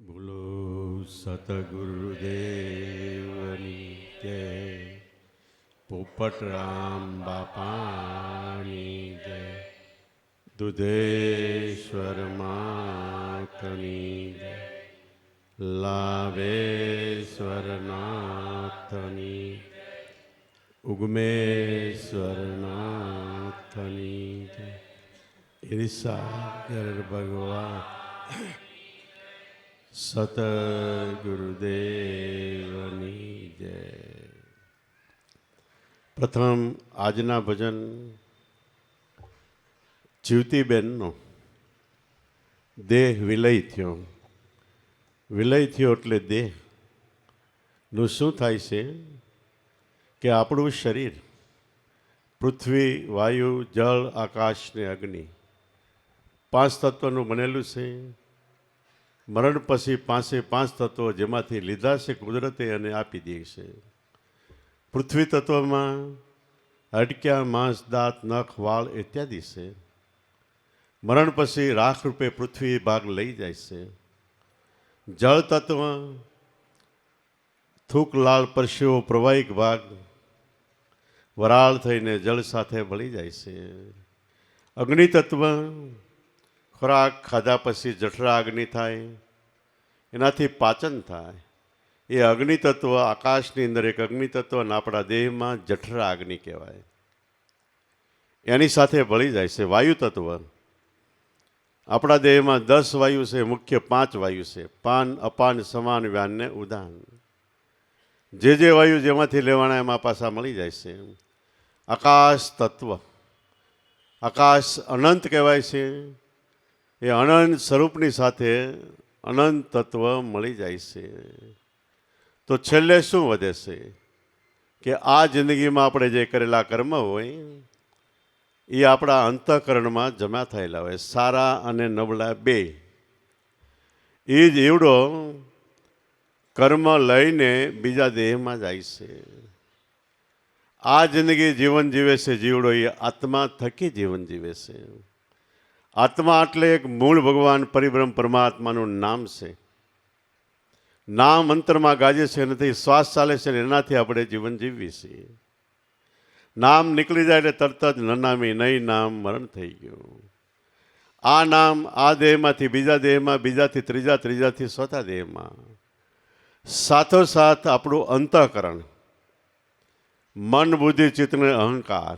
બોલો સતગુરુદેવની જય. પોપટરામ બાપાની જય. દુધેશ્વર માતની જય. લાવેશ્વર નાથની ઉગમેશ્વર નાથની જય. ઈર્ષાગર ભગવાન સતગુરુદેવની જય. પ્રથમ આજના ભજન જીવતીબેનનો દેહ વિલય થયો. વિલય થયો એટલે દેહનું શું થાય છે કે આપણું શરીર પૃથ્વી, વાયુ, જળ, આકાશ ને અગ્નિ 5 તત્વનું બનેલું છે. મરણ પછી 5 તત્વો જેમાંથી લીધા છે કુદરતે અને આપી દે છે. પૃથ્વી તત્વમાં હાડક્યા, માંસ, દાંત, નખ, વાળ ઇત્યાદિ છે. મરણ પછી રાખ રૂપે પૃથ્વી ભાગ લઈ જાય છે. જળ તત્વ થૂક, લાળ, પરસેવો, પ્રવાહિક ભાગ વરાળ થઈને જળ સાથે ભળી જાય છે. અગ્નિ તત્વ ખોરાક ખાધા પછી જઠરા અગ્નિ થાય, એનાથી પાચન થાય. એ અગ્નિ તત્વ આકાશની અંદર એક અગ્નિ તત્વ અને આપણા દેહમાં જઠરા અગ્નિ કહેવાય, એની સાથે ભળી જાય છે. વાયુ તત્વ આપણા દેહમાં 10 વાયુ છે, મુખ્ય 5 વાયુ છે: પાન, અપાન, સમાન, વ્યાન ને ઉદાન. જે વાયુ જેમાંથી લેવાના એમાં પાછા મળી જાય છે. આકાશ તત્વ, આકાશ અનંત કહેવાય છે. એ અનંત સ્વરૂપની સાથે અનંત તત્વ મળી જાય છે. તો છેલ્લે શું વધે છે કે આ જિંદગીમાં આપણે જે કરેલા કર્મ હોય એ આપણા અંતઃકરણમાં જમા થયેલા હોય, સારા અને નબળા બે. એ જ એવડો કર્મ લઈને બીજા દેહમાં જાય છે. આ જિંદગી જીવન જીવે છે જીવડો, એ આત્મા થકી જીવન જીવે છે. આત્મા એટલે એક મૂળ ભગવાન પરિબ્રહ્મ પરમાત્માનું નામ છે. નામ અંતરમાં ગાજે છે, એનાથી શ્વાસ ચાલે છે, એનાથી આપણે જીવન જીવીએ છીએ. નામ નીકળી જાય એટલે તરત જ નનામી નહીં નામ મરણ થઈ ગયું. આ નામ આ દેહમાંથી બીજા દેહમાં, બીજાથી ત્રીજા, ત્રીજાથી ચોથા દેહમાં. સાથોસાથ આપણું અંતઃકરણ, મન, બુદ્ધિ, ચિત્ત ને અહંકાર,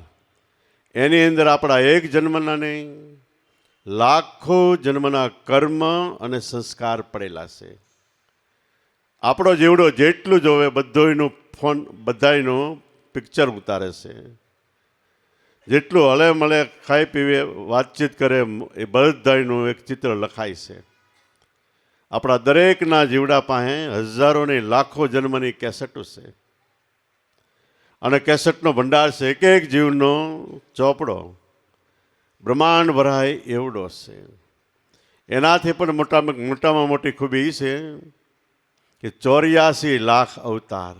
એની અંદર આપણા એક જન્મના નહીં, લાખો જન્મના કર્મ અને સંસ્કાર પડેલા છે. આપણો જેવડો જેટલું જોવે બધોયનું ફોન, બધાયનું પિક્ચર ઉતારે છે. જેટલું હલે મળે, ખાઈ પીવે, વાતચીત કરે, એ બધાયનું એક ચિત્ર લખાય છે. આપણા દરેકના જીવડા પાસે હજારોની લાખો જન્મની કેસેટો છે. અને કેસેટનો ભંડાર છે. એક એક જીવનો ચોપડો બ્રહ્માંડ ભરાય એવડો છે. એનાથી પણ મોટામાં મોટી ખૂબી એ છે કે 84 લાખ અવતાર.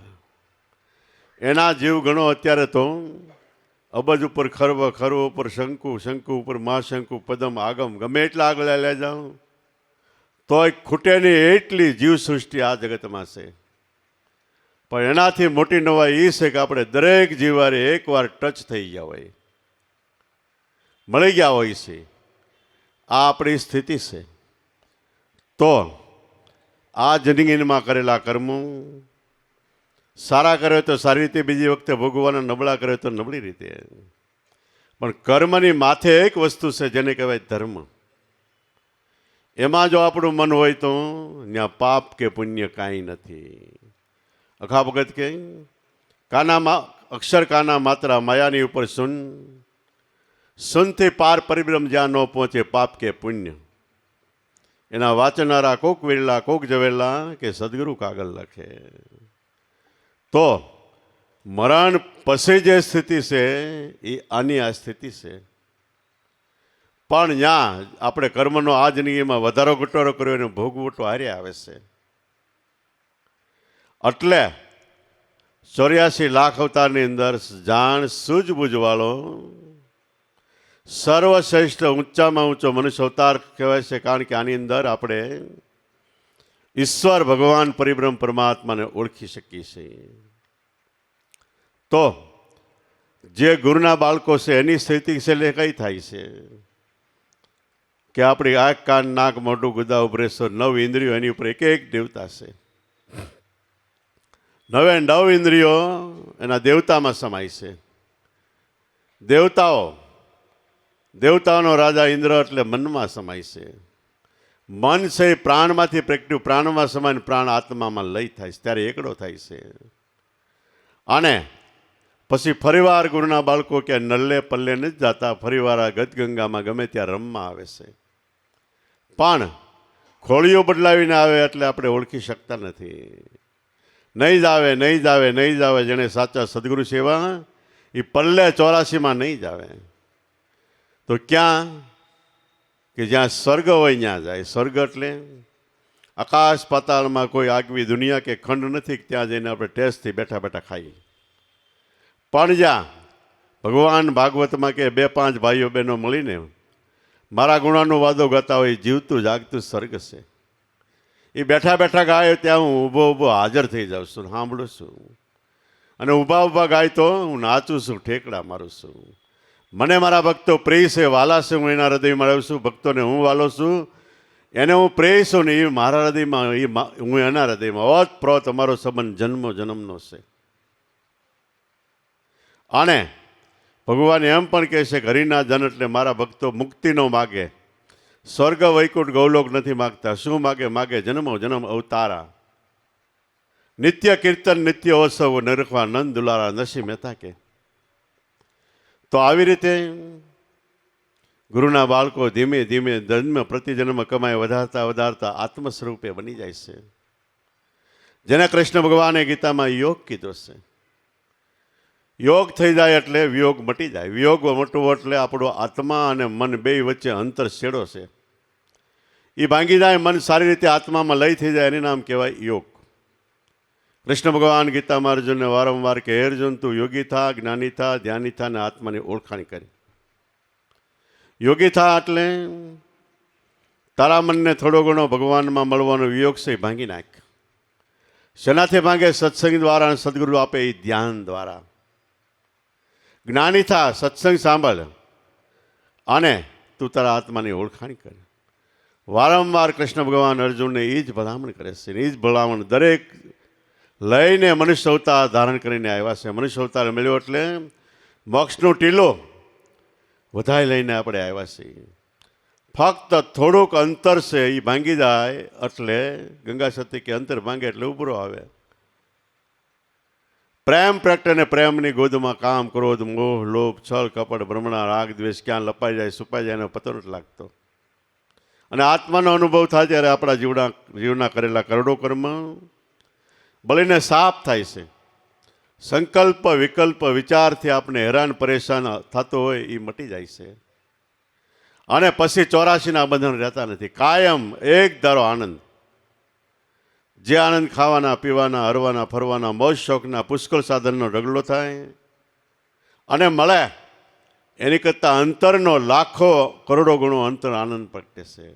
એના જીવ ગણો અત્યારે તો અબજ ઉપર ખર્વ, ખર્વ ઉપર શંકુ, શંકુ ઉપર મહાશંકુ, પદમ, આગમ, ગમે એટલા આગળ લઈ જાઓ તોય ખૂટે નહીં એટલી જીવ સૃષ્ટિ આ જગતમાં છે. પણ એનાથી મોટી નવાઈ એ છે કે આપણે દરેક જીવારે એકવાર ટચ થઈ ગયા હોય, મળી ગયા હોય છે. આ આપણી સ્થિતિ છે. તો આ જિંદગીમાં કરેલા કર્મો સારા કરે તો સારી રીતે બીજી વખતે ભોગવવાના, નબળા કરે તો નબળી રીતે. પણ કર્મની માથે એક વસ્તુ છે જેને કહેવાય ધર્મ. એમાં જો આપણું મન હોય તો ત્યાં પાપ કે પુણ્ય કાંઈ નથી. અખા ભગત કે કાનામાં અક્ષર કાના માત્રા માયાની ઉપર સુન, સુનથી પાર પરિબ્રહ્મ જ્યાં ન પહોંચે પાપ કે પુણ્ય. એના વાંચનારા કોક વેરલા, કોક જવેલા કે સદગુરુ કાગળ લખે. તો મરણ પછી જે સ્થિતિ છે એ આની આ સ્થિતિ છે. પણ ત્યાં આપણે કર્મનો આ જિંદગીમાં વધારો ઘટાડો કર્યો અને ભોગવટો હારે આવે છે. એટલે 84 લાખ અવતારની અંદર જાણ સૂઝબૂઝવાળો સર્વશ્રેષ્ઠ ઊંચામાં ઊંચો મનુષ્ય અવતાર કહેવાય છે. કારણ કે આની અંદર આપણે ઈશ્વર ભગવાન પરિબ્રહ્મ પરમાત્માને ઓળખી શકીએ છીએ. તો જે ગુરુના બાળકો છે એની સ્થિતિ છેલ્લે કઈ થાય છે કે આપણી આંખ કાન નાક મોઢું ગુદા ઉભરેશ્વર 9 ઇન્દ્રિયો એની ઉપર એક એક દેવતા છે. 9 ઇન્દ્રિયો એના દેવતામાં સમાય છે. દેવતાઓનો રાજા ઇન્દ્ર એટલે મનમાં સમાય છે. મન છે એ પ્રાણમાંથી પ્રગટ્યું, પ્રાણમાં સમાય, પ્રાણ આત્મામાં લય થાય છે, ત્યારે એકડો થાય છે. અને પછી ફરીવાર ગુરુના બાળકો કે નલ્લે પલ્લે નથી જતા, ફરીવાર આ ગદગંગામાં ગમે ત્યાં રમવા આવે છે. પણ ખોળીઓ બદલાવીને આવે એટલે આપણે ઓળખી શકતા નથી. નહીં જ આવે જેણે સાચા સદગુરુ સેવા એ પલ્લે 84માં નહીં જ આવે. તો ક્યાં કે જ્યાં સ્વર્ગ હોય ત્યાં જાય. સ્વર્ગ એટલે આકાશ પાતાળમાં કોઈ આગવી દુનિયા કે ખંડ નથી, ત્યાં જઈને આપણે ટેસ્ટથી બેઠા બેઠા ખાઈએ. પણ જ્યાં ભગવાન ભાગવતમાં કે 2-5 ભાઈઓ બહેનો મળીને મારા ગુણાનો વાદો ગાતા હોય, જીવતું જાગતું સ્વર્ગ છે. એ બેઠા બેઠા ગાય ત્યાં હું ઊભો હાજર થઈ જાઉં છું, સાંભળું છું. અને ઊભા ગાય તો હું નાચું છું, ઠેકડા મારું છું. મને મારા ભક્તો પ્રિય છે, વાલા છે, હું એના હૃદયમાં રહું છું. ભક્તોને હું વાલો છું, એને હું પ્રેય છું ને એ મારા હૃદયમાં, હું એના હૃદયમાં. ઓતપ્રોત અમારો સંબંધ જન્મનો છે. અને ભગવાન એમ પણ કહે છે કે હરિના જન એટલે મારા ભક્તો મુક્તિનો માગે, સ્વર્ગ વૈકુંઠ ગૌલોક નથી માગતા. શું માગે જન્મ અવતારા, નિત્ય કીર્તન નિત્ય ઓત્સવ, નરખવા નંદ દુલારા, નરસિંહ મહેતા કે. તો આવી રીતે ગુરુના બાળકો ધીમે ધીમે જન્મ પ્રતિજન્મ કમાય વધારતા આત્મ સ્વરૂપે બની જાય છે. જેને કૃષ્ણ ભગવાને ગીતામાં યોગ કીધો છે. યોગ થઈ જાય એટલે વિયોગ મટી જાય. વિયોગ મટવો એટલે આપણો આત્મા અને મન બે વચ્ચે અંતર છેડો છે, એ ભાંગી જાય. મન સારી રીતે આત્મામાં લય થઈ જાય, એનું નામ કહેવાય યોગ. કૃષ્ણ ભગવાન ગીતામાં અર્જુનને વારંવાર કે હે અર્જુન, તું યોગી થા, જ્ઞાની થા, ધ્યાની થા અને આત્માની ઓળખાણ કરી. યોગી થા એટલે તારા મનને થોડો ઘણો ભગવાનમાં મળવાનો વિયોગ છે, ભાંગી નાખ. શેનાથી ભાંગે? સત્સંગ દ્વારા, અને સદગુરુ આપે એ ધ્યાન દ્વારા. જ્ઞાની થા, સત્સંગ સાંભળ અને તું તારા આત્માની ઓળખાણ કર. વારંવાર કૃષ્ણ ભગવાન અર્જુનને એ જ ભલામણ કરે છે. એ જ ભલામણ દરેક લઈને મનુષ્ય અવતાર ધારણ કરીને આવ્યા છે. મનુષ્ય અવતાર મળ્યો એટલે મોક્ષનો ટીલો વધાઈ લઈને આપણે આવ્યા છીએ. ફક્ત થોડુંક અંતર છે, એ ભાંગી જાય એટલે ગંગા સતી કે અંતર ભાંગે એટલે ઉભરો આવે. પ્રેમ પ્રગટે અને પ્રેમની ગોદમાં કામ, ક્રોધ, મોહ, લોભ, છળ, કપટ, ભ્રમણા, રાગ, દ્વેષ ક્યાં લપાઈ જાય, સુપાઈ જાય, એનો પતો નથી લાગતો. અને આત્માનો અનુભવ થાય ત્યારે આપણા જીવના કરેલા કરોડો કર્મ બળીને સાફ થાય છે. સંકલ્પ વિકલ્પ વિચારથી આપણે હેરાન પરેશાન થતો હોય એ મટી જાય છે. અને પછી 84ના બંધન રહેતા નથી. કાયમ એક ધારો આનંદ. જે આનંદ ખાવાના, પીવાના, હરવાના, ફરવાના, મોજ શોખના પુષ્કળ સાધનનો ઢગલો થાય અને મળે, એની કરતાં અંતરનો લાખો કરોડો ગણો અંતર આનંદ પ્રગટે છે.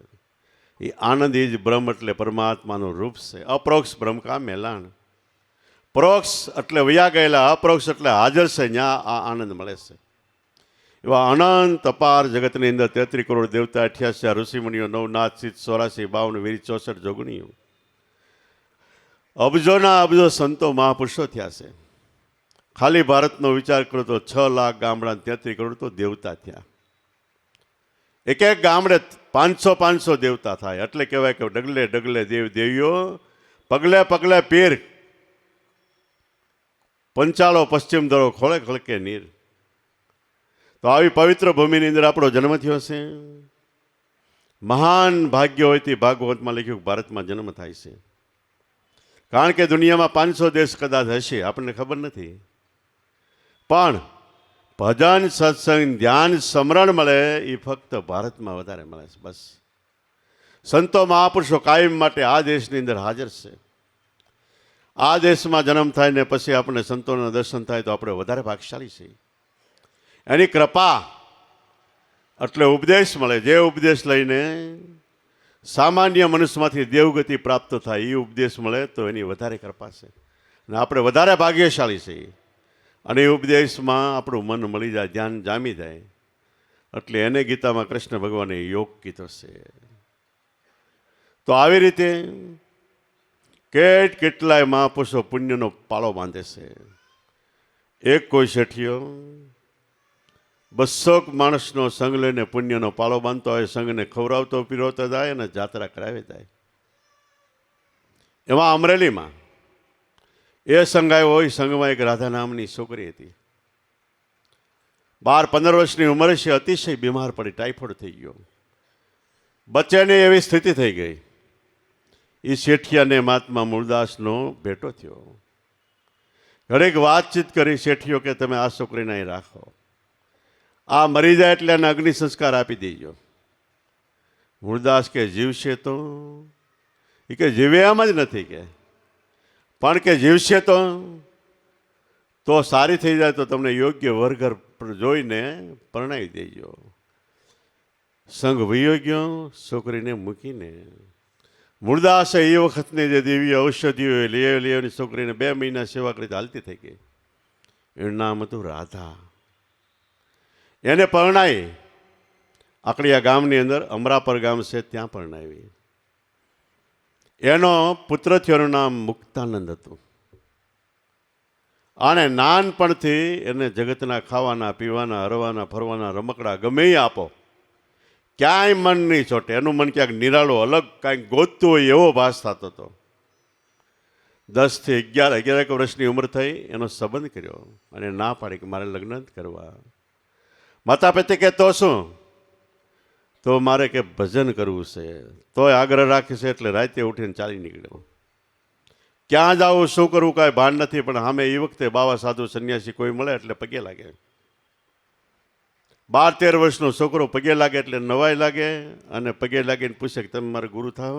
એ આનંદ એ જ બ્રહ્મ એટલે પરમાત્માનું રૂપ છે. અપરોક્ષ બ્રહ્મ કા મેલાણ. પરોક્ષ એટલે વયા ગયેલા, અપરોક્ષ એટલે હાજર છે, ત્યાં આ આનંદ મળે છે. એવા અનંત અપાર જગતની અંદર 33 કરોડ દેવતા, 88 ઋષિમુનિઓ, 9 નાથ, 84 52 વીર, 64 જોગણીઓ, અબજોના અબજો સંતો મહાપુરુષો થયા છે. ખાલી ભારતનો વિચાર કરો તો 6 લાખ ગામડા, 33 કરોડ તો દેવતા થયા. એક એક ગામડે 500 દેવતા થાય. એટલે કહેવાય કે ડગલે ડગલે દેવ દેવીઓ, પગલે પગલે પીર, પંચાળો પશ્ચિમ દરો, ખોળે ખળકે નીર. તો આવી પવિત્ર ભૂમિની અંદર આપણો જન્મ થયો છે. મહાન ભાગ્ય હોય તે ભાગવતમાં લખ્યું ભારતમાં જન્મ થાય છે. કારણ કે દુનિયામાં 500 દેશ કદાચ હશે, આપણને ખબર નથી. પણ ભજન, સત્સંગ, ધ્યાન, સ્મરણ મળે એ ફક્ત ભારતમાં વધારે મળે છે. બસ સંતો મહાપુરુષો કાયમ માટે આ દેશની અંદર હાજર છે. આ દેશમાં જન્મ થાય ને પછી આપણે સંતોના દર્શન થાય તો આપણે વધારે ભાગશાળી છીએ. એની કૃપા એટલે ઉપદેશ મળે. જે ઉપદેશ લઈને સામાન્ય મનુષ્યમાંથી દેવગતિ પ્રાપ્ત થાય એ ઉપદેશ મળે તો એની વધારે કૃપા છે, અને આપણે વધારે ભાગ્યશાળી છીએ. અને એ ઉપદેશમાં આપણું મન મળી જાય, ધ્યાન જામી જાય. એટલે એને ગીતામાં કૃષ્ણ ભગવાને યોગ કીધો છે. તો આવી રીતે કેટલાય મહાપુરુષો પુણ્યનો પાળો બાંધે છે. એક કોઈ શેઠિયો 200 માણસનો સંગ લઈને પુણ્યનો પાળો બાંધતો હોય, સંઘને ખવડાવતો પીરવતો જાય અને જાત્રા કરાવી જાય. એમાં અમરેલીમાં એ સંઘ આવ્યો હોય, સંઘમાં એક રાધા નામની છોકરી હતી. 12-15 વર્ષની ઉંમરે છે, અતિશય બીમાર પડી, ટાઇફોઇડ થઈ ગયો, બચ્ચાને એવી સ્થિતિ થઈ ગઈ. એ શેઠિયાને મહાત્મા મૂળદાસનો ભેટો થયો. ઘડીક વાતચીત કરી શેઠિયો કે તમે આ છોકરીને અહીં રાખો, આ મરી જાય એટલે એને અગ્નિ સંસ્કાર આપી દેજો. મૂળદાસ કે જીવશે તો? એ કે જીવે એમ જ નથી, કે પણ કે જીવશે તો સારી થઈ જાય તો તમને યોગ્ય વરઘર જોઈને પરણાવી દેજો. સંઘ વયો ગયો છોકરીને મૂકીને. મૂળદાસે એ વખતની જે દેવી ઔષધિઓ લઈ છોકરીને 2 મહિના સેવા કરી હાલતી થઈ ગઈ. એનું નામ હતું રાધા. એને પરણાવી આકડિયા ગામની અંદર અમરાપર ગામ છે ત્યાં પરણાવી. એનો પુત્ર થયો, એનું નામ મુક્તાનંદ હતું. અને નાનપણથી એને જગતના ખાવાના પીવાના હરવાના ફરવાના રમકડા ગમે એ આપો, ક્યાંય મન નહીં ચોટે. એનું મન ક્યાંક નિરાળો અલગ કાંઈક ગોતતું હોય એવો ભાસ થતો હતો. 10 થી 11 વર્ષની ઉંમર થઈ, એનો સંબંધ કર્યો અને ના પાડી કે મારે લગ્ન જ કરવા. માતા પિતા કે તો શું? તો મારે કે ભજન કરવું છે. તોય આગ્રહ રાખે છે એટલે રાતે ઉઠીને ચાલી નીકળ્યો. ક્યાં જાવું શું કરવું કાંઈ ભાન નથી, પણ સામે એ વખતે બાવા સાધુ સંન્યાસી કોઈ મળે એટલે પગે લાગે. 12-13 વર્ષનો છોકરો પગે લાગે એટલે નવાઈ લાગે, અને પગે લાગીને પૂછે કે તમે મારા ગુરુ થાવ?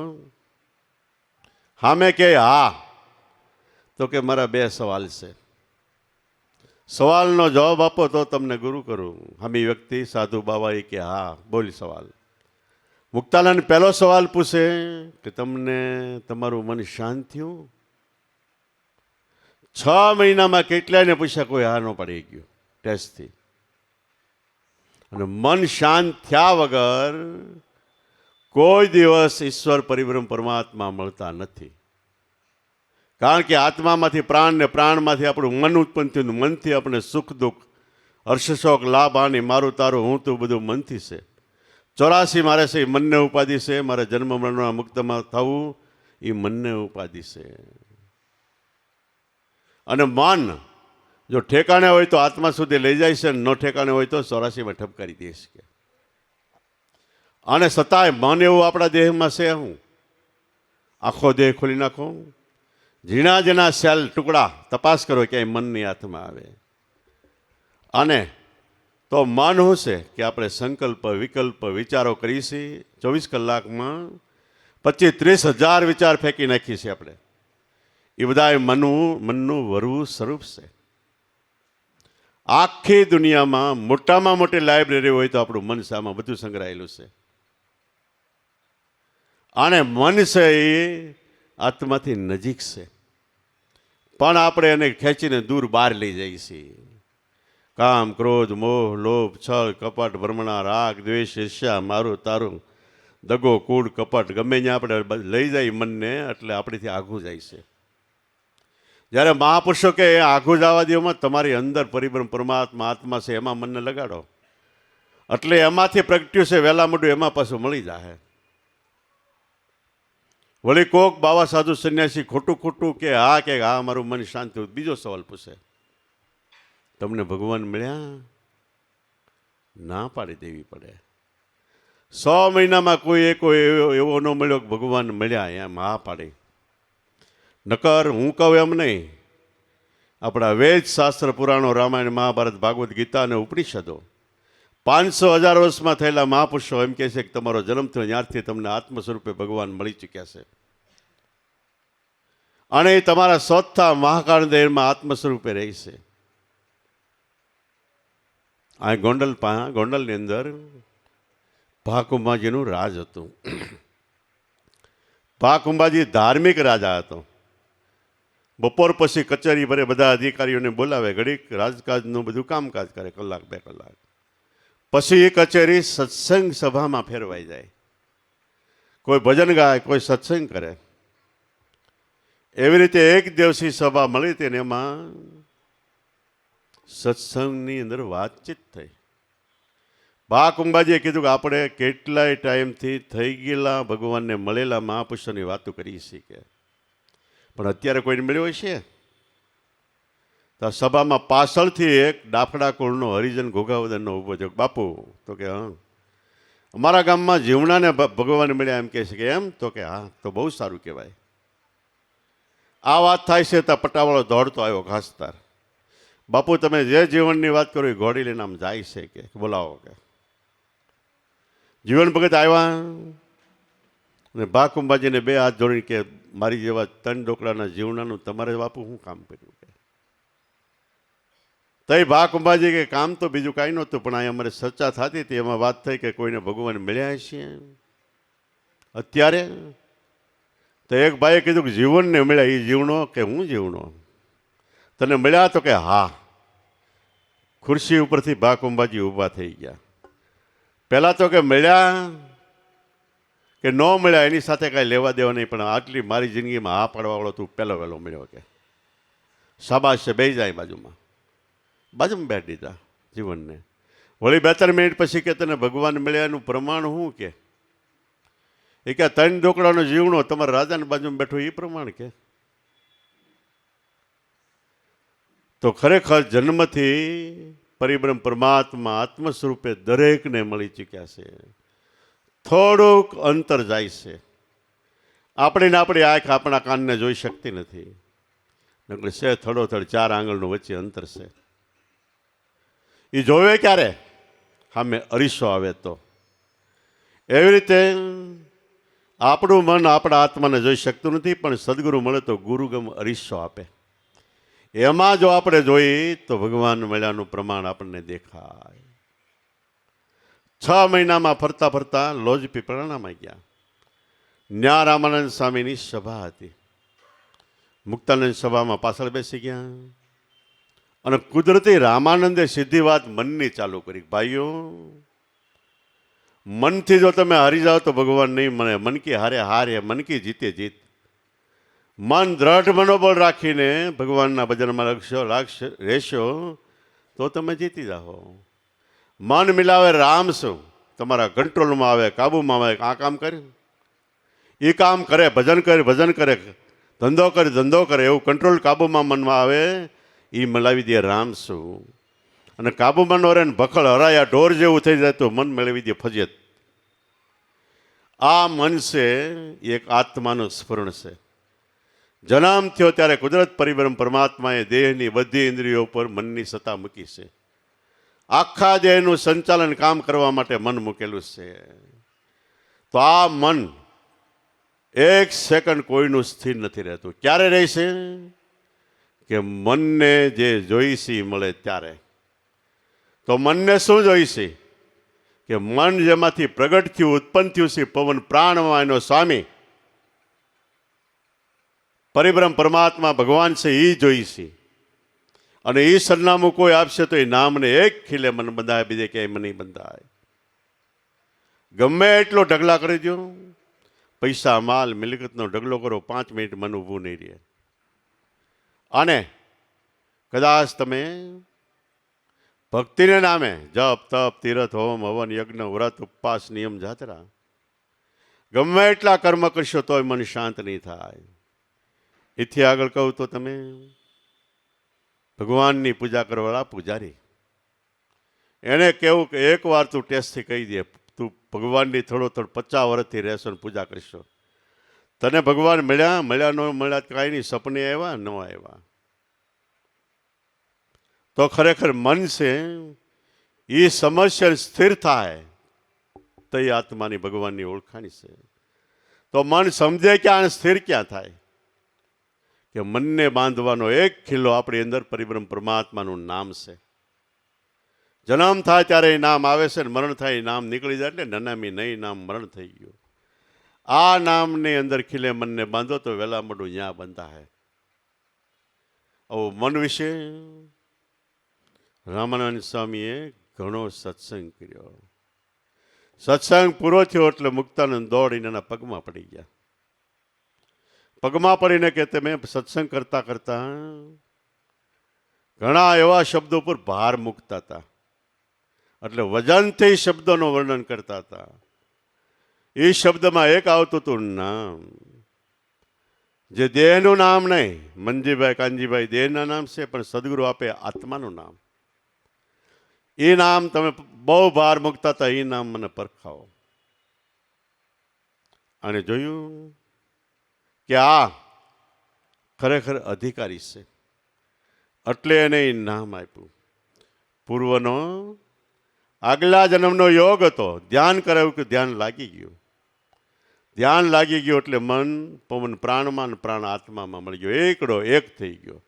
સામે કે હા. તો કે મારા 2 સવાલ છે, સવાલનો જવાબ આપો તો તમને ગુરુ કરું. સામી વ્યક્તિ સાધુ બાવા એ કે હા બોલ સવાલ. મુક્તાનંદ પહેલો સવાલ પૂછે કે તમને તમારું મન શાંત થયું? 6 મહિનામાં કેટલાયને પૂછ્યા, કોઈ હા ન પડી ગયું ટેસ્ટથી. અને મન શાંત થયા વગર કોઈ દિવસ ઈશ્વર પરિબ્રહ્મ પરમાત્મા મળતા નથી. કારણ કે આત્મામાંથી પ્રાણ ને પ્રાણમાંથી આપણું મન ઉત્પન્ન થયું. મનથી આપણે સુખ દુઃખ હર્ષશોક લાભ હાનિ મારું તારું હું તું બધું મનથી છે. 84 મારે છે એ મનને ઉપાધિ છે. મારે જન્મ મરણના મુક્તમાં થવું એ મનને ઉપાધિ છે. અને મન જો ઠેકાણે હોય તો આત્મા સુધી લઈ જાય છે, ન ઠેકાણે હોય તો 84માં ઠપકારી દેશ કે. અને છતાંય મન એવું આપણા દેહમાં છે. હું આખો દેહ ખોલી નાખો, ઝીણા ઝીણા સેલ ટુકડા તપાસ કરો ક્યાંય મનની હાથમાં આવે. અને તો મન શું છે કે આપણે સંકલ્પ વિકલ્પ વિચારો કરીશી 24 કલાકમાં 25-30 હજાર વિચાર ફેંકી નાખીએ છીએ આપણે. એ બધા મનનું વરવું સ્વરૂપ છે. આખી દુનિયામાં મોટામાં મોટી લાઇબ્રેરી હોય તો આપણું મન છે, આમાં બધું સંગ્રહાયેલું છે. અને મન છે એ આત્માથી નજીક છે, પણ આપણે એને ખેંચીને દૂર બહાર લઈ જઈએ છીએ. કામ ક્રોધ મોહ લોભ છળ કપટ ભ્રમણા રાગ દ્વેષ ઈર્ષ્યા મારું તારું દગો કૂડ કપટ ગમે ત્યાં આપણે લઈ જાય મનને, એટલે આપણેથી આઘું જાય છે. જ્યારે મહાપુરુષો કે આઘું જવા દેવામાં તમારી અંદર પરિબ્રહ્મ પરમાત્મા આત્મા છે એમાં મનને લગાડો, એટલે એમાંથી પ્રગટ્યું છે વહેલા મોટું એમાં પાછું મળી જાય. વળી કોક બાવા સાધુ સંન્યાસી ખોટું કે હા મારું મન શાંત થયું. બીજો સવાલ પૂછે, તમને ભગવાન મળ્યા? ના પાડી દેવી પડે. 100 મહિનામાં કોઈ એવો ન મળ્યો કે ભગવાન મળ્યા, એમ હા પાડી. નકર હું કહું એમ નહીં. આપણા વેદ શાસ્ત્ર પુરાણો રામાયણ મહાભારત ભાગવત ગીતા અને ઉપનિષદો 500-1000 વર્ષમાં થયેલા મહાપુરુષો એમ કહે છે કે તમારો જન્મ થયો ત્યારથી તમને આત્મ સ્વરૂપે ભગવાન મળી ચૂક્યા છે. અને એ તમારા ચોથા મહાકાળ દેહમાં આત્મ સ્વરૂપે રહે છે. આ ગોંડલની અંદર ભાકુમાજીનું રાજ હતું. ભા કુંભાજી ધાર્મિક રાજા હતો. બપોર પછી કચેરી ભરે બધા અધિકારીઓને બોલાવે, ઘડીક રાજકાજનું બધું કામકાજ કરે, કલાક 2 કલાક. પછી એ કચેરી સત્સંગ સભામાં ફેરવાઈ જાય. કોઈ ભજન ગાય, કોઈ સત્સંગ કરે. એવી રીતે એક દિવસી સભા મળી હતી ને એમાં સત્સંગની અંદર વાતચીત થઈ. ભા કુંભાજીએ કીધું કે આપણે કેટલાય ટાઈમથી થઈ ગયેલા ભગવાનને મળેલા મહાપુરુષોની વાતો કરી છીએ, પણ અત્યારે કોઈને મળ્યો હશે? તો સભામાં પાછળથી એક ડાફડા કુળનો હરિજન ઘોઘાવદનનો ઊભો થયો. બાપુ, તો કે હા, અમારા ગામમાં જીવણાને ભગવાન મળ્યા એમ કહે છે. કે એમ? તો કે હા. તો બહુ સારું કહેવાય. આ વાત થાય છે તો પટાવાળો દોડતો આવ્યો ઘાસતાર. બાપુ, તમે જે જીવનની વાત કરો એ ઘોડી લઈને આમ જાય છે, કે બોલાવો. કે જીવન ભગત આવ્યા અને ભા કુંભાજીને 2 હાથ જોડીને કે મારી જેવા 3 ડોકડાના જીવનાનું તમારે બાપુ શું કામ કર્યું? કે તઈ ભા કુંભાજી કે કામ તો બીજું કાંઈ નહોતું, પણ અહીં અમારે ચર્ચા થતી હતી, એમાં વાત થઈ કે કોઈને ભગવાન મળ્યા છે અત્યારે. તો એક ભાઈએ કીધું કે જીવનને મળ્યા. એ જીવનો? કે હું જીવનો? તને મળ્યા? તો કે હા. ખુરશી ઉપરથી ભા કુંભાજી ઊભા થઈ ગયા. પહેલાં તો કે મળ્યા કે ન મળ્યા એની સાથે કાંઈ લેવા દેવા નહીં, પણ આટલી મારી જિંદગીમાં હા પાડવાવાળો તું પહેલો વહેલો મળ્યો. કે શાબાશ છે, બેસી જાય બાજુમાં બેઠ દીધા જીવનને. વળી 2-3 મિનિટ પછી કે તને ભગવાન મળ્યાનું પ્રમાણ શું? કે એ કે 3 ડોકડાનો જીવણો તમારા રાજાની બાજુમાં બેઠો એ પ્રમાણ. કે તો ખરેખર જન્મથી પરિબ્રહ્મ પરમાત્મા આત્મ સ્વરૂપે દરેકને મળી ચૂક્યા છે. થોડુંક અંતર જાય છે. આપણી આંખ આપણા કાનને જોઈ શકતી નથી, નકર છે થડોથડ 4 આંગળનું વચ્ચે અંતર છે. એ જોવે ક્યારે? સામે અરીસો આવે તો. એવી રીતે આપણું મન આપણા આત્માને જોઈ શકતું નથી, પણ સદગુરુ મળે તો ગુરુગમ અરીસો આપે. એમાં જો આપણે જોઈએ તો ભગવાન મળ્યાનું પ્રમાણ આપણને દેખાય. 6 મહિનામાં ફરતા ફરતા લોજ પીપળાણામાં ગયા. ન્યા રામાનંદ સ્વામીની સભા હતી. મુક્તાનંદ સભામાં પાછળ બેસી ગયા અને કુદરતી રામાનંદે સીધી વાત મનની ચાલુ કરી. ભાઈઓ, મનથી જો તમે હારી જાઓ તો ભગવાન નહીં મળે. મન કી હારે હારે, મન કી જીતે જીત. મન દ્રઢ મનોબળ રાખીને ભગવાનના ભજનમાં રહેશો તો તમે જીતી જાઓ. મન મિલાવે રામ શું? તમારા કંટ્રોલમાં આવે, કાબુમાં આવે. આ કામ કરે, એ કામ કરે, ભજન કરે, ધંધો કરે, એવું કંટ્રોલ કાબુમાં મનમાં આવે, એ મલાવી દે રામ શું. અને કાબુમાં નો રહે ને ભખડ હરાયા ઢોર જેવું થઈ જાય તો મન મેળવી દે ફજિયત. આ મન છે એક આત્માનું સ્ફુરણ છે. જન્મ થયો ત્યારે કુદરત પરિબ્રહ્મ પરમાત્માએ દેહની બધી ઇન્દ્રિયો પર મનની સત્તા મૂકી છે. આખા દેહનું સંચાલન કામ કરવા માટે મન મૂકેલું છે. તો આ મન 1 સેકન્ડ કોઈનું સ્થિર નથી રહેતું. ક્યારે રહેશે? કે મનને જે જોઈશે મળે ત્યારે. તો મનને શું જોઈશે? કે મન જેમાંથી પ્રગટ થયું, ઉત્પન્ન થયું છે, પવન પ્રાણમાં એનો સ્વામી પરિબ્રહ્મ પરમાત્મા ભગવાન છે, એ જોઈશે. અને એ સરનામું કોઈ આપશે તો એ નામને એક ખીલે મન બંધાય, બીજે ક્યાંય મન નહીં બંધાય. ગમે એટલો ઢગલા કરી દો, પૈસા માલ મિલકતનો ઢગલો કરો, 5 મિનિટ મન ઊભું નહીં રહે. અને કદાચ તમે ભક્તિને નામે જપ તપ તીરથ હોમ હવન યજ્ઞ વ્રત ઉપવાસ નિયમ જાત્રા ગમે એટલા કર્મ કરશો તોય મન શાંત નહીં થાય. એથી આગળ કહું તો તમે ભગવાનની પૂજા કરવાવાળા પૂજારી એને કેવું કે એકવાર તું ટેસ્ટથી કહી દે, તું ભગવાનની થોડો 50 વર્ષથી રહેશો ને પૂજા કરશો, તને ભગવાન મળ્યા ન મળ્યા કાંઈ નહીં, સપને આવ્યા ન આવ્યા, તો ખરેખર મન છે એ સમસ્યા સ્થિર થાય તો એ આત્માની ભગવાનની ઓળખાણી છે. તો મન સમજે ક્યાં સ્થિર ક્યાં થાય? કે મનને બાંધવાનો એક ખીલ્લો આપણી અંદર પરિબ્રહ્મ પરમાત્માનું નામ છે. જન્મ થાય ત્યારે એ નામ આવે છે ને મરણ થાય એ નામ નીકળી જાય એટલે નનામી નહીં નામ મરણ થઈ ગયું. આ નામની અંદર ખીલે મનને બાંધો તો વેલા મોડું ન્યા બંધા હે. આવું મન વિશે રામાનંદ સ્વામીએ ઘણો સત્સંગ કર્યો. સત્સંગ પૂરો થયો એટલે મુક્તાનંદ દોડીને એના પગમાં પડી ગયા. પગમાં પડીને કે તમે સત્સંગ કરતા કરતા ઘણા એવા શબ્દો પર ભાર મૂકતા હતા, એટલે વજનથી શબ્દોનું વર્ણન કરતા હતા. એ શબ્દમાં એક આવતું હતું નામ, જે દેહનું નામ નહીં. મંજીભાઈ કાનજીભાઈ દેહના નામ છે, પણ સદગુરુ આપે આત્માનું નામ. એ નામ તમે બહુ ભાર મૂકતા હતા, એ નામ મને પરખાવો. અને જોયું કે આ ખરેખર અધિકારી છે, એટલે એને એ નામ આપ્યું. પૂર્વનો આગલા જન્મનો યોગ હતો, ધ્યાન કરાવ્યું કે ધ્યાન લાગી ગયું. ધ્યાન લાગી ગયું એટલે મન પવન પ્રાણમાં પ્રાણ આત્મામાં મળી ગયો, એકડો એક થઈ ગયો.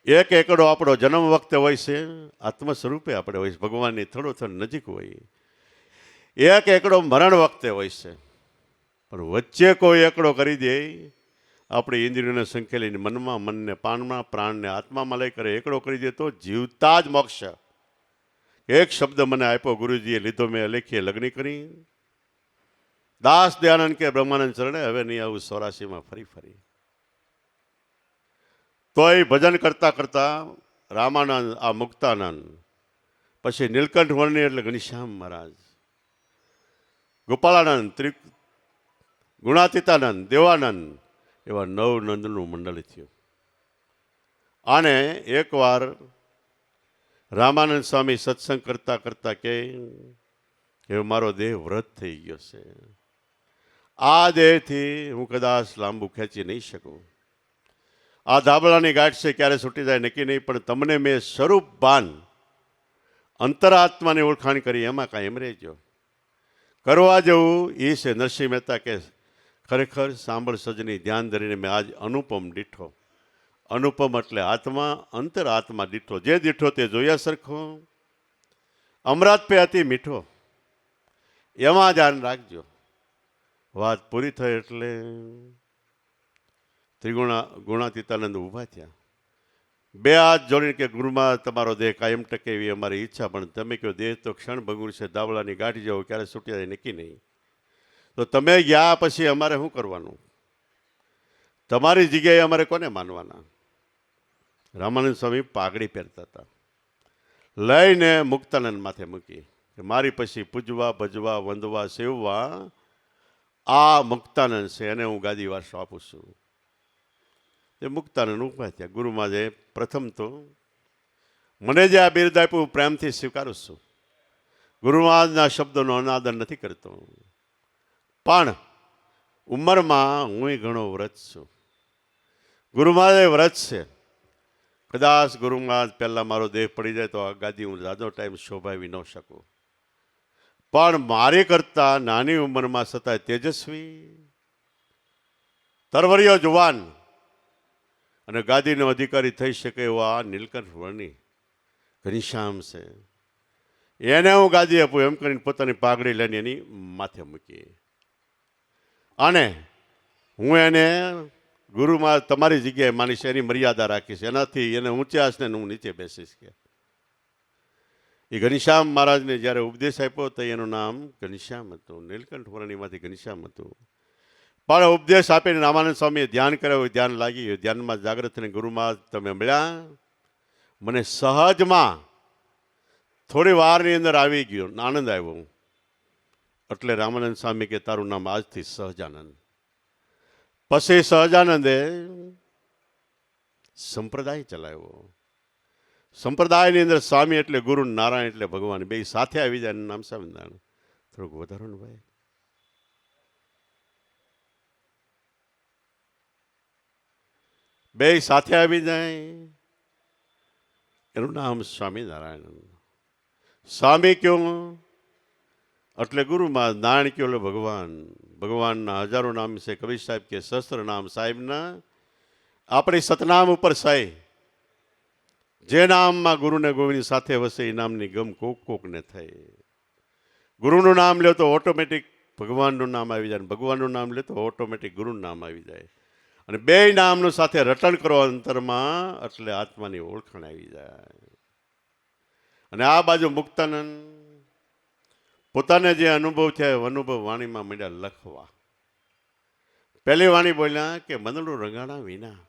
એક એકડો આપણો જન્મ વખતે હોય છે, આત્મ સ્વરૂપે આપણે હોય છે, ભગવાનની થોડો થોડો નજીક હોય. એક એકડો મરણ વખતે હોય છે, પણ વચ્ચે કોઈ એકડો કરી દે, આપણી ઇન્દ્રિયોને સંકેલીને મનમાં મનને પાનમાં પ્રાણને આત્મામાં લઈ કરે એકડો કરી દે તો જીવતા જ મોક્ષ. એક શબ્દ મને આપ્યો, ગુરુજીએ લીધો, મેં લેખીએ લગ્ન કરી. દાસ દયાનંદ કે બ્રહ્માનંદ ચરણે હવે નહીં આવું 84માં ફરી ફરી. તોય ભજન કરતા કરતા રામાનંદ, આ મુક્તાનંદ, પછી નીલકંઠ વર્ણી એટલે ઘનશ્યામ મહારાજ, ગોપાળાનંદ, ગુણાતીતાનંદ, દેવાનંદ, એવા 9 નંદનું મંડળ થયું. અને એકવાર રામાનંદ સ્વામી સત્સંગ કરતા કરતા કે મારો દેહ વ્રત થઈ ગયો છે, આ દેહથી હું કદાચ લાંબુ ખેંચી નહીં શકું. આ ધાબળાની ગાંઠ છે, ક્યારે છૂટી જાય નક્કી નહીં, પણ તમને મેં સ્વરૂપ ભાન અંતરાત્માની ઓળખાણ કરી, એમાં કાંઈ એમ રહેજો. કરવા જેવું એ છે. નરસિંહ મહેતા કે ખરેખર સાંભળ સજની ધ્યાન ધરીને મેં આજ અનુપમ દીઠો. અનુપમ એટલે આત્મા, અંતર આત્મા દીઠો. જે દીઠો તે જોયા સરખો, અમૃત પે અતિ મીઠો, એમાં ધ્યાન રાખજો. વાત પૂરી થઈ એટલે ગુણાતીતાનંદ ઊભા થયા. 2 હાથ જોડીને કે ગુરુમાં તમારો દેહ કાયમ ટકે એવી અમારી ઈચ્છા, પણ તમે કહો દેહ તો ક્ષણ ભંગુર છે, દાવલાની ગાંઠી જાઓ, ક્યારે છૂટી જાય નક્કી નહીં. તો તમે ગયા પછી અમારે શું કરવાનું? તમારી જગ્યાએ અમારે કોને માનવાના? રામાનંદ સ્વામી પાઘડી પહેરતા હતા, લઈને મુક્તાનંદ માથે મૂકી કે મારી પછી પૂજવા, ભજવા, વંદવા, સેવવા આ મુક્તાનંદ છે, એને હું ગાદી વારસો આપું છું. એ મુક્તાનંદ ઊભા થયા. ગુરુમાં જે પ્રથમ તો મને જે આ બિરુદ આપ્યું પ્રેમથી સ્વીકારું છું. ગુરુમહારાજના શબ્દોનો અનાદર નથી કરતો, પણ ઉંમરમાં હું ઘણો વ્રત છું. ગુરુમહારાજ વ્રત છે. કદાચ ગુરુમહારાજ પહેલાં મારો દેહ પડી જાય તો આ ગાદી હું જાજો ટાઈમ શોભાવી ન શકું, પણ મારી કરતાં નાની ઉંમરમાં છતાંય તેજસ્વી, તરવરિયો જુવાન અને ગાદીનો અધિકારી થઈ શકે એવા નીલકંઠ વર્ણી ઘનશ્યામ છે, એને હું ગાદી આપું એમ કરીને પોતાની પાઘડી લઈને એની માથે મૂકી. અને હું એને ગુરુમાં તમારી જગ્યાએ માનીશ, એની મર્યાદા રાખીશ, એનાથી એને ઊંચે આસને હું નીચે બેસીશ. કે એ ઘનશ્યામ મહારાજને જ્યારે ઉપદેશ આપ્યો તો એનું નામ ઘનશ્યામ હતું, નીલકંઠ વર્ણીમાંથી ઘનશ્યામ હતું. પણ ઉપદેશ આપીને રામાનંદ સ્વામીએ ધ્યાન કરાવ્યું, ધ્યાન લાગી ગયું. ધ્યાનમાં જાગૃત થઈને ગુરુમાં તમે મળ્યા, મને સહજમાં થોડી વારની અંદર આવી ગયો, આનંદ આવ્યો. એટલે રામાનંદ સ્વામી કે તારું નામ આજથી સહજાનંદ. પછી સહજાનંદે સંપ્રદાય ચલાવ્યો. સંપ્રદાયની અંદર સ્વામી એટલે ગુરુ, નારાયણ એટલે ભગવાન, બે સાથે આવી જાય. નામ સ્વામિનારાયણ. થોડુંક વધારો ને ભાઈ. બે સાથે આવી જાય, એનું નામ સ્વામિનારાયણ. સ્વામી ક્યું એટલે ગુરુમાં, નારાયણ ક્યો એટલે ભગવાન. ભગવાનના હજારો નામ છે. કવિ સાહેબ કે સહસ્ત્ર નામ સાહેબના આપણી સતનામ ઉપર સાહેબ. જે નામમાં ગુરુને ગોવિંદ સાથે વસે એ નામની ગમ કોક કોકને થઈ. ગુરુનું નામ લ્યો તો ઓટોમેટિક ભગવાનનું નામ આવી જાય. ભગવાનનું નામ લે તો ઓટોમેટિક ગુરુનું નામ આવી જાય. અને બે નામનું સાથે રટણ કરો અંતરમાં, એટલે આત્માની ઓળખાણ આવી જાય. અને આ બાજુ મુક્તાનંદ પોતાને જે અનુભવ થયા અનુભવ વાણીમાં માંડ્યા લખવા. પહેલી વાણી બોલ્યા કે મંદડું રંગાણા વિના,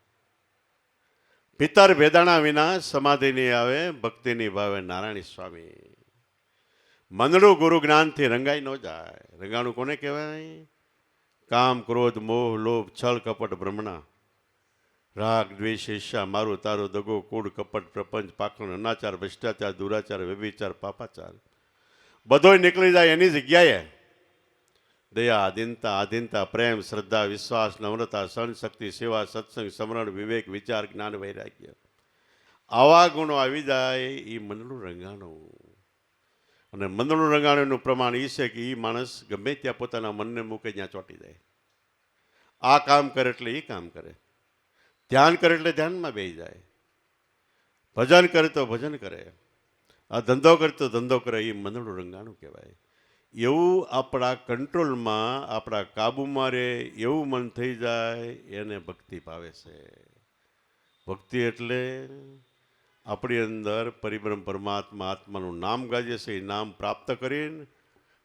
પિતર ભેદાણા વિના સમાધિ નહીં આવે, ભક્તિની ભાવે નારાયણી સ્વામી. મંદડું ગુરુ જ્ઞાનથી રંગાઈ ન જાય. રંગાણું કોને કહેવાય? કામ, ક્રોધ, મોહ, લોભ, છલ, કપટ, ભ્રમણા, રાગ, દ્વેષ, ઈર્ષા, મારું તારું, દગો, કૂડ, કપટ, પ્રપંચ, પાખંડ, અનાચાર, ભ્રષ્ટાચાર, દુરાચાર, વ્યભિચાર, પાપાચાર બધોય નીકળી જાય. એની જગ્યાએ દયા, આધીનતા, પ્રેમ, શ્રદ્ધા, વિશ્વાસ, નમ્રતા, સહનશક્તિ, સેવા, સત્સંગ, સમરણ, વિવેક, વિચાર, જ્ઞાન, વૈરાગ્ય, આવા ગુણો આવી જાય. એ મંદડું રંગાણું. અને મંદડું રંગાણુંનું પ્રમાણ એ છે કે એ માણસ ગમે ત્યાં પોતાના મનને મૂકે ત્યાં ચોંટી જાય. આ કામ કરે એટલે એ કામ કરે, ધ્યાન કરે એટલે ધ્યાનમાં બેસી જાય, ભજન કરે તો ભજન કરે, આ ધંધો કરે તો ધંધો કરે. એ મંદડું રંગાણું કહેવાય. એવું આપણા કંટ્રોલમાં, આપણા કાબુમાં રહે એવું મન થઈ જાય, એને ભક્તિ ભાવે છે. ભક્તિ એટલે આપણી અંદર પરિબ્રહ્મ પરમાત્મા આત્માનું નામ ગાજે છે. એ નામ પ્રાપ્ત કરીને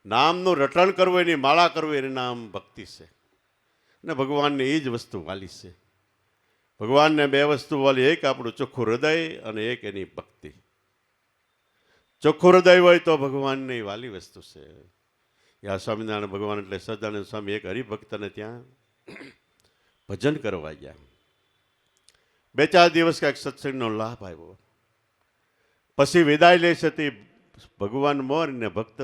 નામનું રટણ કરવું, એની માળા કરવું, એનું નામ ભક્તિ છે. અને ભગવાનને એ જ વસ્તુ વાલી છે. ભગવાનને બે વસ્તુ વાલી, એક આપણું ચોખ્ખું હૃદય અને એક એની ભક્તિ. ચોખ્ખું હૃદય હોય તો ભગવાનની વાલી વસ્તુ છે. આ સ્વામિનારાયણ ભગવાન એટલે સદાનંદ સ્વામી એક હરિભક્તને ત્યાં ભજન કરવા ગયા. 2-4 દિવસ કાંઈક સત્સંગનો લાભ આવ્યો. પછી વિદાય લે છે તે ભગવાન મોર ને ભક્ત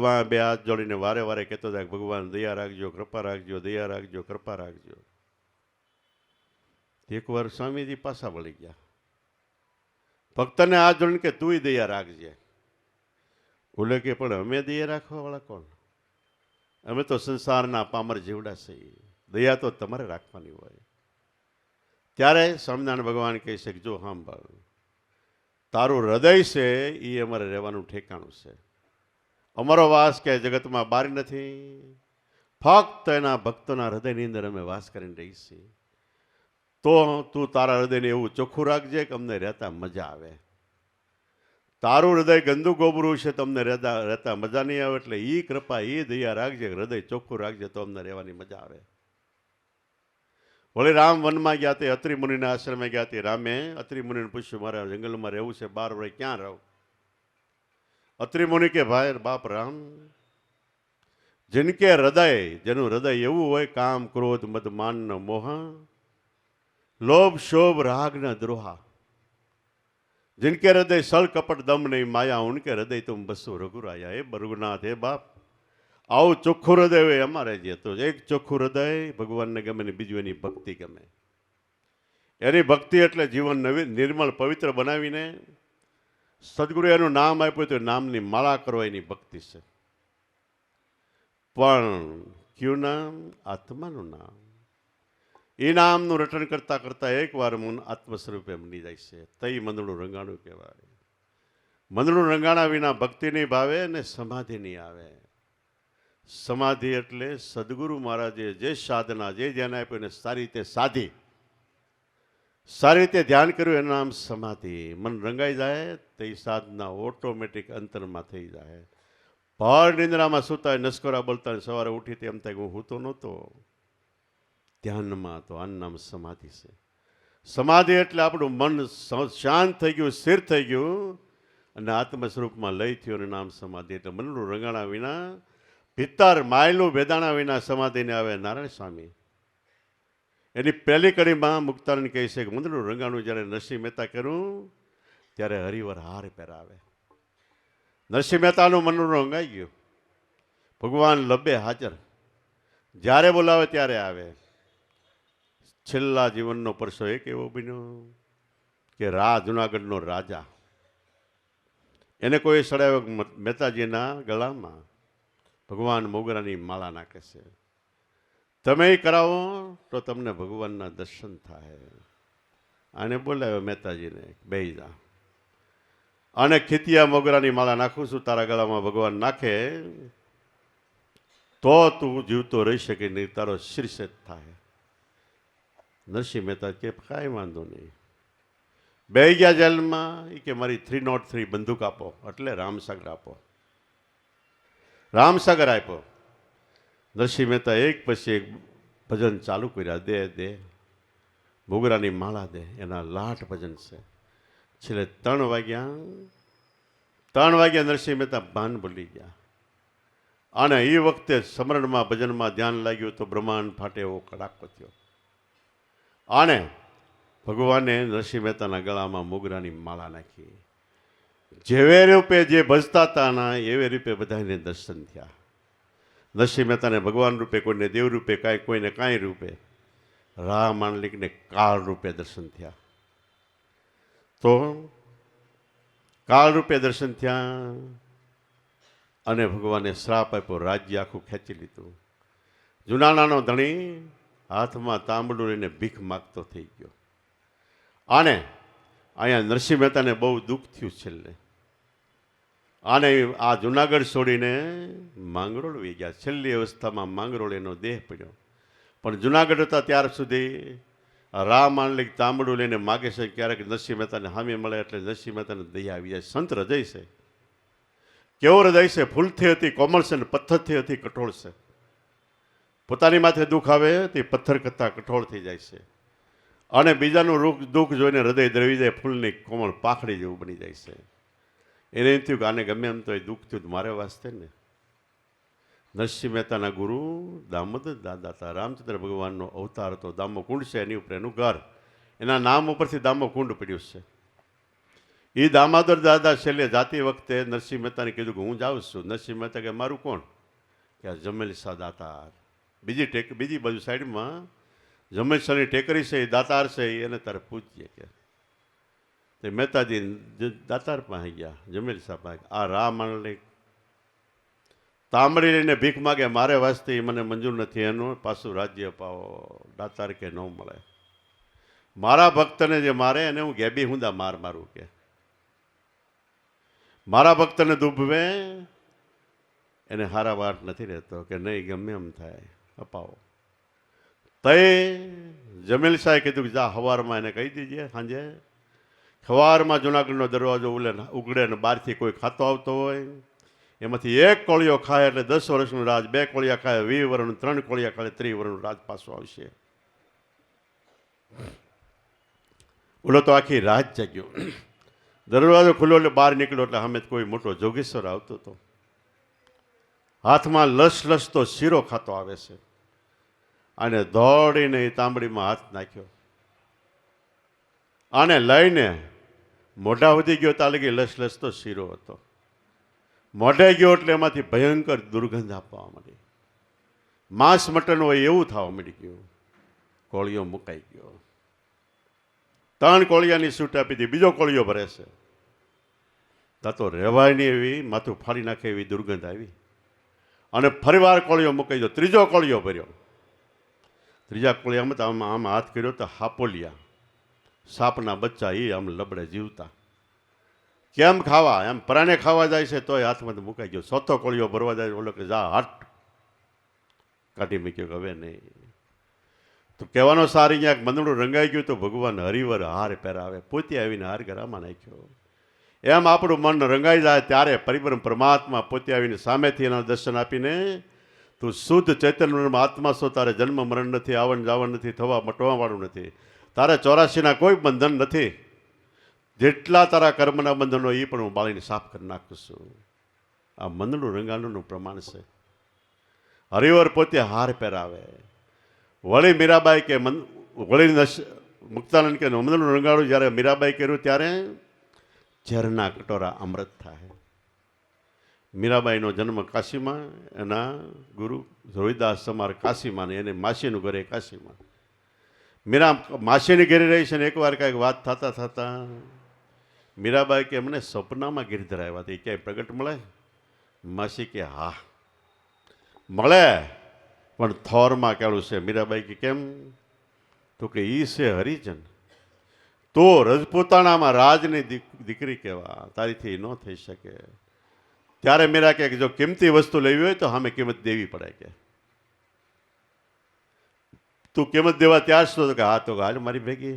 વાહ બે હાથ જોડીને વારે વારે કહેતો હતા, ભગવાન દયા રાખજો, કૃપા રાખજો, દયા રાખજો, કૃપા રાખજો. એકવાર સ્વામીજી પાછા વળી ગયા. ભક્તને હાથ જોડીને કે તુંય દયા રાખજે. બોલે કે પણ અમે દયા રાખવા વાળા કોણ? અમે તો સંસારના પામર જીવડા છીએ, દયા તો તમારે રાખવાની હોય. ત્યારે સ્વામિનારાયણ ભગવાન કહે છે કે જો સાંભળ, તારું હૃદય છે એ અમારે રહેવાનું ઠેકાણું છે. અમારો વાસ કે જગતમાં બારી નથી, ફક્ત એના ભક્તોના હૃદયની અંદર અમે વાસ કરીને રહી છીએ. તો તું તારા હૃદયને એવું ચોખ્ખું રાખજે કે અમને રહેતા મજા આવે. તારું હૃદય ગંદુ ગોબરું છે તો અમને રહેતા મજા નહીં આવે. એટલે એ કૃપા, એ દયા રાખજે, હૃદય ચોખ્ખું રાખજે તો અમને રહેવાની મજા આવે. વળી રામ વનમાં ગયા તે અત્રિ મુનિના આશ્રમે ગયા તે રામે અત્રિ મુનિને પૂછ્યું, મારે જંગલમાં રહેવું છે, 12 વર્ષ ક્યાં રહું? અત્રિ મુનિ કે ભાઈ બાપ રામ, જિનકે હૃદય, જેનું હૃદય એવું હોય, કામ, ક્રોધ, મદ, માન, મોહ, લોભ, શોભ, રાગ ન દ્રોહા, जिनके हृदय सल कपट दम नहीं माया, उनके हृदय तुम बसो रघुराया. हे रघुनाथ, हे बाप, આવું ચોખ્ખું હૃદય હોય અમારે જે. તો એક ચોખ્ખું હૃદય ભગવાનને ગમે ને બીજું એની ભક્તિ ગમે. એની ભક્તિ એટલે જીવન નિર્મળ પવિત્ર બનાવીને સદગુરુ એનું નામ આપ્યું તો નામની માળા કરો, એની ભક્તિ છે. પણ કયું નામ? આત્માનું નામ. એ નામનું રટણ કરતા કરતા એકવાર મન આત્મ સ્વરૂપે બની જાય છે. તઈ મંદડું રંગાણું કહેવાય. મંદડું રંગાણા વિના ભક્તિ નહીં ભાવે અને સમાધિ નહીં આવે. સમાધિ એટલે સદગુરુ મહારાજે જે સાધના, જે ધ્યાન આપ્યું એને સારી રીતે સાધી, સારી રીતે ધ્યાન કર્યું, એનું નામ સમાધિ. મન રંગાઈ જાય તો એ સાધના ઓટોમેટિક અંતરમાં થઈ જાય. ભર નિંદ્રામાં સૂતા નસ્કોરા બોલતા સવારે ઉઠી તેમ થાય હું તો નહોતો ધ્યાનમાં. તો આનું નામ સમાધિ છે. સમાધિ એટલે આપણું મન શાંત થઈ ગયું, સ્થિર થઈ ગયું અને આત્મ સ્વરૂપમાં લઈ થયું, એનું નામ સમાધિ. એટલે મનનું રંગાણા વિના, ભીતર માયલું ભેદાણા વિના સમાધિને આવે નારાયણ સ્વામી. એની પહેલી કડીમાં મુક્તાનંદ કહે છે કે મંદનું રંગાણું જ્યારે નરસિંહ મહેતા કર્યું ત્યારે હરિવર હાર પહેરાવે. નરસિંહ મહેતાનું મનનું રંગાઈ ગયું. ભગવાન લબે હાજર, જ્યારે બોલાવે ત્યારે આવે. છેલ્લા જીવનનો પરસો એક એવો બન્યો કે જુનાગઢનો રાજા, એને કોઈ સડાવ્યો મહેતાજીના ગળામાં ભગવાન મોગરાની માળા નાખે છે. તમે કરાવો તો તમને ભગવાનના દર્શન થાય. આને બોલાવ્યો મહેતાજીને, બેહી જા અને ખીતિયા મોગરાની માળા નાખું છું તારા ગળામાં. ભગવાન નાખે તો તું જીવતો રહી શકે નહીં, તારો શિરછેદ થાય. નરસિંહ મહેતા કે કાંઈ વાંધો નહીં. બે ગયા જેલમાં. એ કે મારી 303 બંદૂક આપો, એટલે રામસાગર આપો. રામસાગર આપ્યો. નરસિંહ મહેતા એક પછી એક ભજન ચાલુ કર્યા. દે દે મોગરાની માળા દે, એના લાટ ભજન છે. છેલ્લે 3 વાગ્યા નરસિંહ મહેતા ભાન ભૂલી ગયા. અને એ વખતે સ્મરણમાં ભજનમાં ધ્યાન લાગ્યું તો બ્રહ્માંડ ફાટે એવો કડાકો થયો. અને ભગવાને નરસિંહ મહેતાના ગળામાં મોગરાની માળા નાખી. જેવે રૂપે જે ભજતા હતા ના એવે રૂપે બધાને દર્શન થયા. નરસિંહ મહેતાને ભગવાન રૂપે, કોઈને દેવ રૂપે, કોઈને કાંઈ રૂપે, રામ માંડલિકને કાળ રૂપે દર્શન થયા. તો કાળ રૂપે દર્શન થયા અને ભગવાને શ્રાપ આપ્યો, રાજ્ય આખું ખેંચી લીધું. જુનાણાનો ધણી હાથમાં તાંબડું લઈને ભીખ માગતો થઈ ગયો. અને અહીંયા નરસિંહ મહેતાને બહુ દુઃખ થયું છેલ્લે. આને આ જુનાગઢ છોડીને માંગરોળ વહી ગયા. છેલ્લી અવસ્થામાં માંગરોળ એનો દેહ પડ્યો. પણ જુનાગઢ હતા ત્યાર સુધી રામ માંડલિક તાંબડું લઈને માગે છે. ક્યારેક નરસિંહ મહેતાને હામે મળે એટલે નરસિંહ મહેતાને દયા આવી જાય. સંત હૃદય છે. કેવો હૃદય છે! ફૂલથી હતી કોમળ છે, ને પથ્થરથી હતી કઠોળ છે. પોતાની માથે દુઃખ આવે તે પથ્થર કરતાં કઠોળ થઈ જાય છે. અને બીજાનું દુઃખ જોઈને હૃદય દ્રવી જાય, ફૂલની કોમળ પાખડી જેવું બની જાય છે. એને એમ થયું કે આને ગમે એમ તો એ દુઃખ થયું મારે વાસ્તે ને. નરસિંહ મહેતાના ગુરુ દામોદર દાદા હતા. રામચંદ્ર ભગવાનનો અવતાર હતો. દામો કુંડ છે એની ઉપર એનું ઘર. એના નામ ઉપરથી દામો કુંડ પડ્યું છે. એ દામોદર દાદા છેલ્લે જાતી વખતે નરસિંહ મહેતાને કીધું કે હું જાઉં છું. નરસિંહ મહેતા કે મારું કોણ? કે આ જમેલ શાહ દાતાર. બીજી બાજુ સાઈડમાં જમેલ શાહની ટેકરી છે, એ દાતાર છે, એને તારે પૂછીએ કે. તે મહેતાજી દાતાર પાસે ગયા, જમેલ શાહ પાસે. આ રામ માંડલિક તાંબડી લઈને ભીખ માગે, મારે વાસ્તે મને મંજૂર નથી, એનું પાછું રાજ્ય અપાવો. દાતાર કે ન મળે. મારા ભક્તને જે મારે એને હું ગેબી હુંદા મારું કે. મારા ભક્તને દુભવે એને હારા વાટ નથી રહેતો કે નહીં, ગમે એમ થાય અપાવો. તય જમેલ શાહે કીધું કે જા હવારમાં એને કહી દીજે. સાંજે સવારમાં જુનાગઢનો દરવાજો ઉગડે ને બહારથી કોઈ ખાતો આવતો હોય, એમાંથી 1 કોળિયો ખાય એટલે 10 વર્ષનું રાજ, 2 કોળિયા ખાય 20 વર્ષનું, 3 કોળિયા ખાય 30 વર્ષનું રાજ પાછું આવશે. ઓલો તો આખી રાત જાગ્યો. દરવાજો ખુલ્લો એટલે બહાર નીકળ્યો એટલે સામે કોઈ મોટો જોગેશ્વર આવતો હતો. હાથમાં લસ તો શીરો ખાતો આવે છે. અને દોડીને એ તાંબડીમાં હાથ નાખ્યો. આને લઈને મોઢા સુધી ગયો ત્યાં લગી લસ તો શીરો હતો. મોઢે ગયો એટલે એમાંથી ભયંકર દુર્ગંધ આપવા માંડી. માંસ મટન હોય એવું થવા મળી ગયું. કોળિયો મુકાઈ ગયો. 3 કોળિયાની છૂટ આપી હતી. બીજો કોળિયો ભરે છે. ત્યાં તો રહેવાય નહીં એવી, માથું ફાડી નાખે એવી દુર્ગંધ આવી. અને ફરીવાર કોળિયો મુકાઈ ગયો. ત્રીજો કોળિયો ભર્યો. ત્રીજા કોળિયામાં આમ હાથ કર્યો તો હાપોલિયા, સાપના બચ્ચા, એ આમ લબડે જીવતા. કેમ ખાવા? એમ પ્રાણે ખાવા જાય છે તોય હાથમાં મુકાઈ ગયો. 4થો કોળિયો ભરવા જાય, ઓલો કે જા હાટ કાઢી મૂક્યો કે હવે નહીં. તો કહેવાનો સાર અહીંયા મંદડું રંગાઈ ગયું તો ભગવાન હરિવર હાર પહેરાવે. પોતે આવીને હાર ગરામાં નાખ્યો. એમ આપણું મન રંગાઈ જાય ત્યારે પરિબ્રહ્મ પરમાત્મા પોતે આવીને સામેથી એના દર્શન આપીને તું શુદ્ધ ચૈતન્યમાં આત્મા છો, તારે જન્મ મરણ નથી, આવન જાવન નથી, થવા મટવાવાળું નથી, તારે 84ના કોઈ બંધન નથી. જેટલા તારા કર્મના બંધનો એ પણ હું બાળીને સાફ કરી નાખું છું. આ મંદડું રંગાનું પ્રમાણ છે. હરિવર પોતે હાર પહેરાવે. વળી મીરાબાઈ કે વળી મુક્તાનંદ કે મંદડું રંગાડું જ્યારે મીરાબાઈ કર્યું ત્યારે ઝેરના કટોરા અમૃત થાય. મીરાબાઈનો જન્મ કાશીમાં, એના ગુરુ રોહિદાસ સમાર કાશીમાં, ને એને માસીનું ઘરે કાશીમાં. માસીની ઘરે રહી છે ને એકવાર કાંઈક વાત થતા મીરાબાઈ કે મને સપનામાં ગિરધર આવ્યા હતા, એ ક્યાંય પ્રગટ મળે? માસી કે હા મળે, પણ થોરમાં કેળું છે. મીરાબાઈ કે કેમ? તો કે ઈ છે હરિજન. તો રજપૂતાણામાં રાજની દીકરી કહેવા, તારીથી ન થઈ શકે. ત્યારે મીરા કે જો કિંમતી વસ્તુ લેવી હોય તો સામે કિંમત દેવી પડે કે તું કિંમત દેવા ત્યાર શું કે હા તો હાલ મારી ભેગી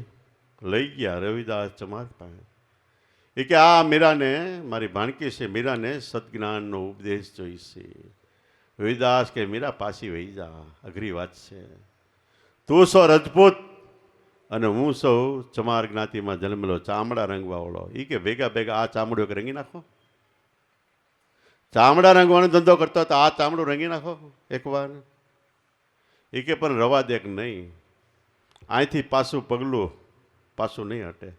લઈ ગયા રવિદાસ ચમાર પાસે. એ કે આ મીરાને મારી ભાણકી છે, મીરાને સદજ્ઞાનનો ઉપદેશ જોઈશે. રવિદાસ કે મીરા પાછી વહી જા, અઘરી વાત છે. તું સો રજપૂત અને હું સૌ ચમાર જ્ઞાતિમાં જન્મેલો ચામડા રંગવાવાળો. એ કે ભેગા ભેગા આ ચામડું એક રંગી નાખો. ચામડા રંગવાનો ધંધો કરતો તો આ ચામડું રંગી નાખો એકવાર. એ કે પણ રવા દે કે નહીં, અહીંથી પાછું પગલું પાછું નહીં હટે.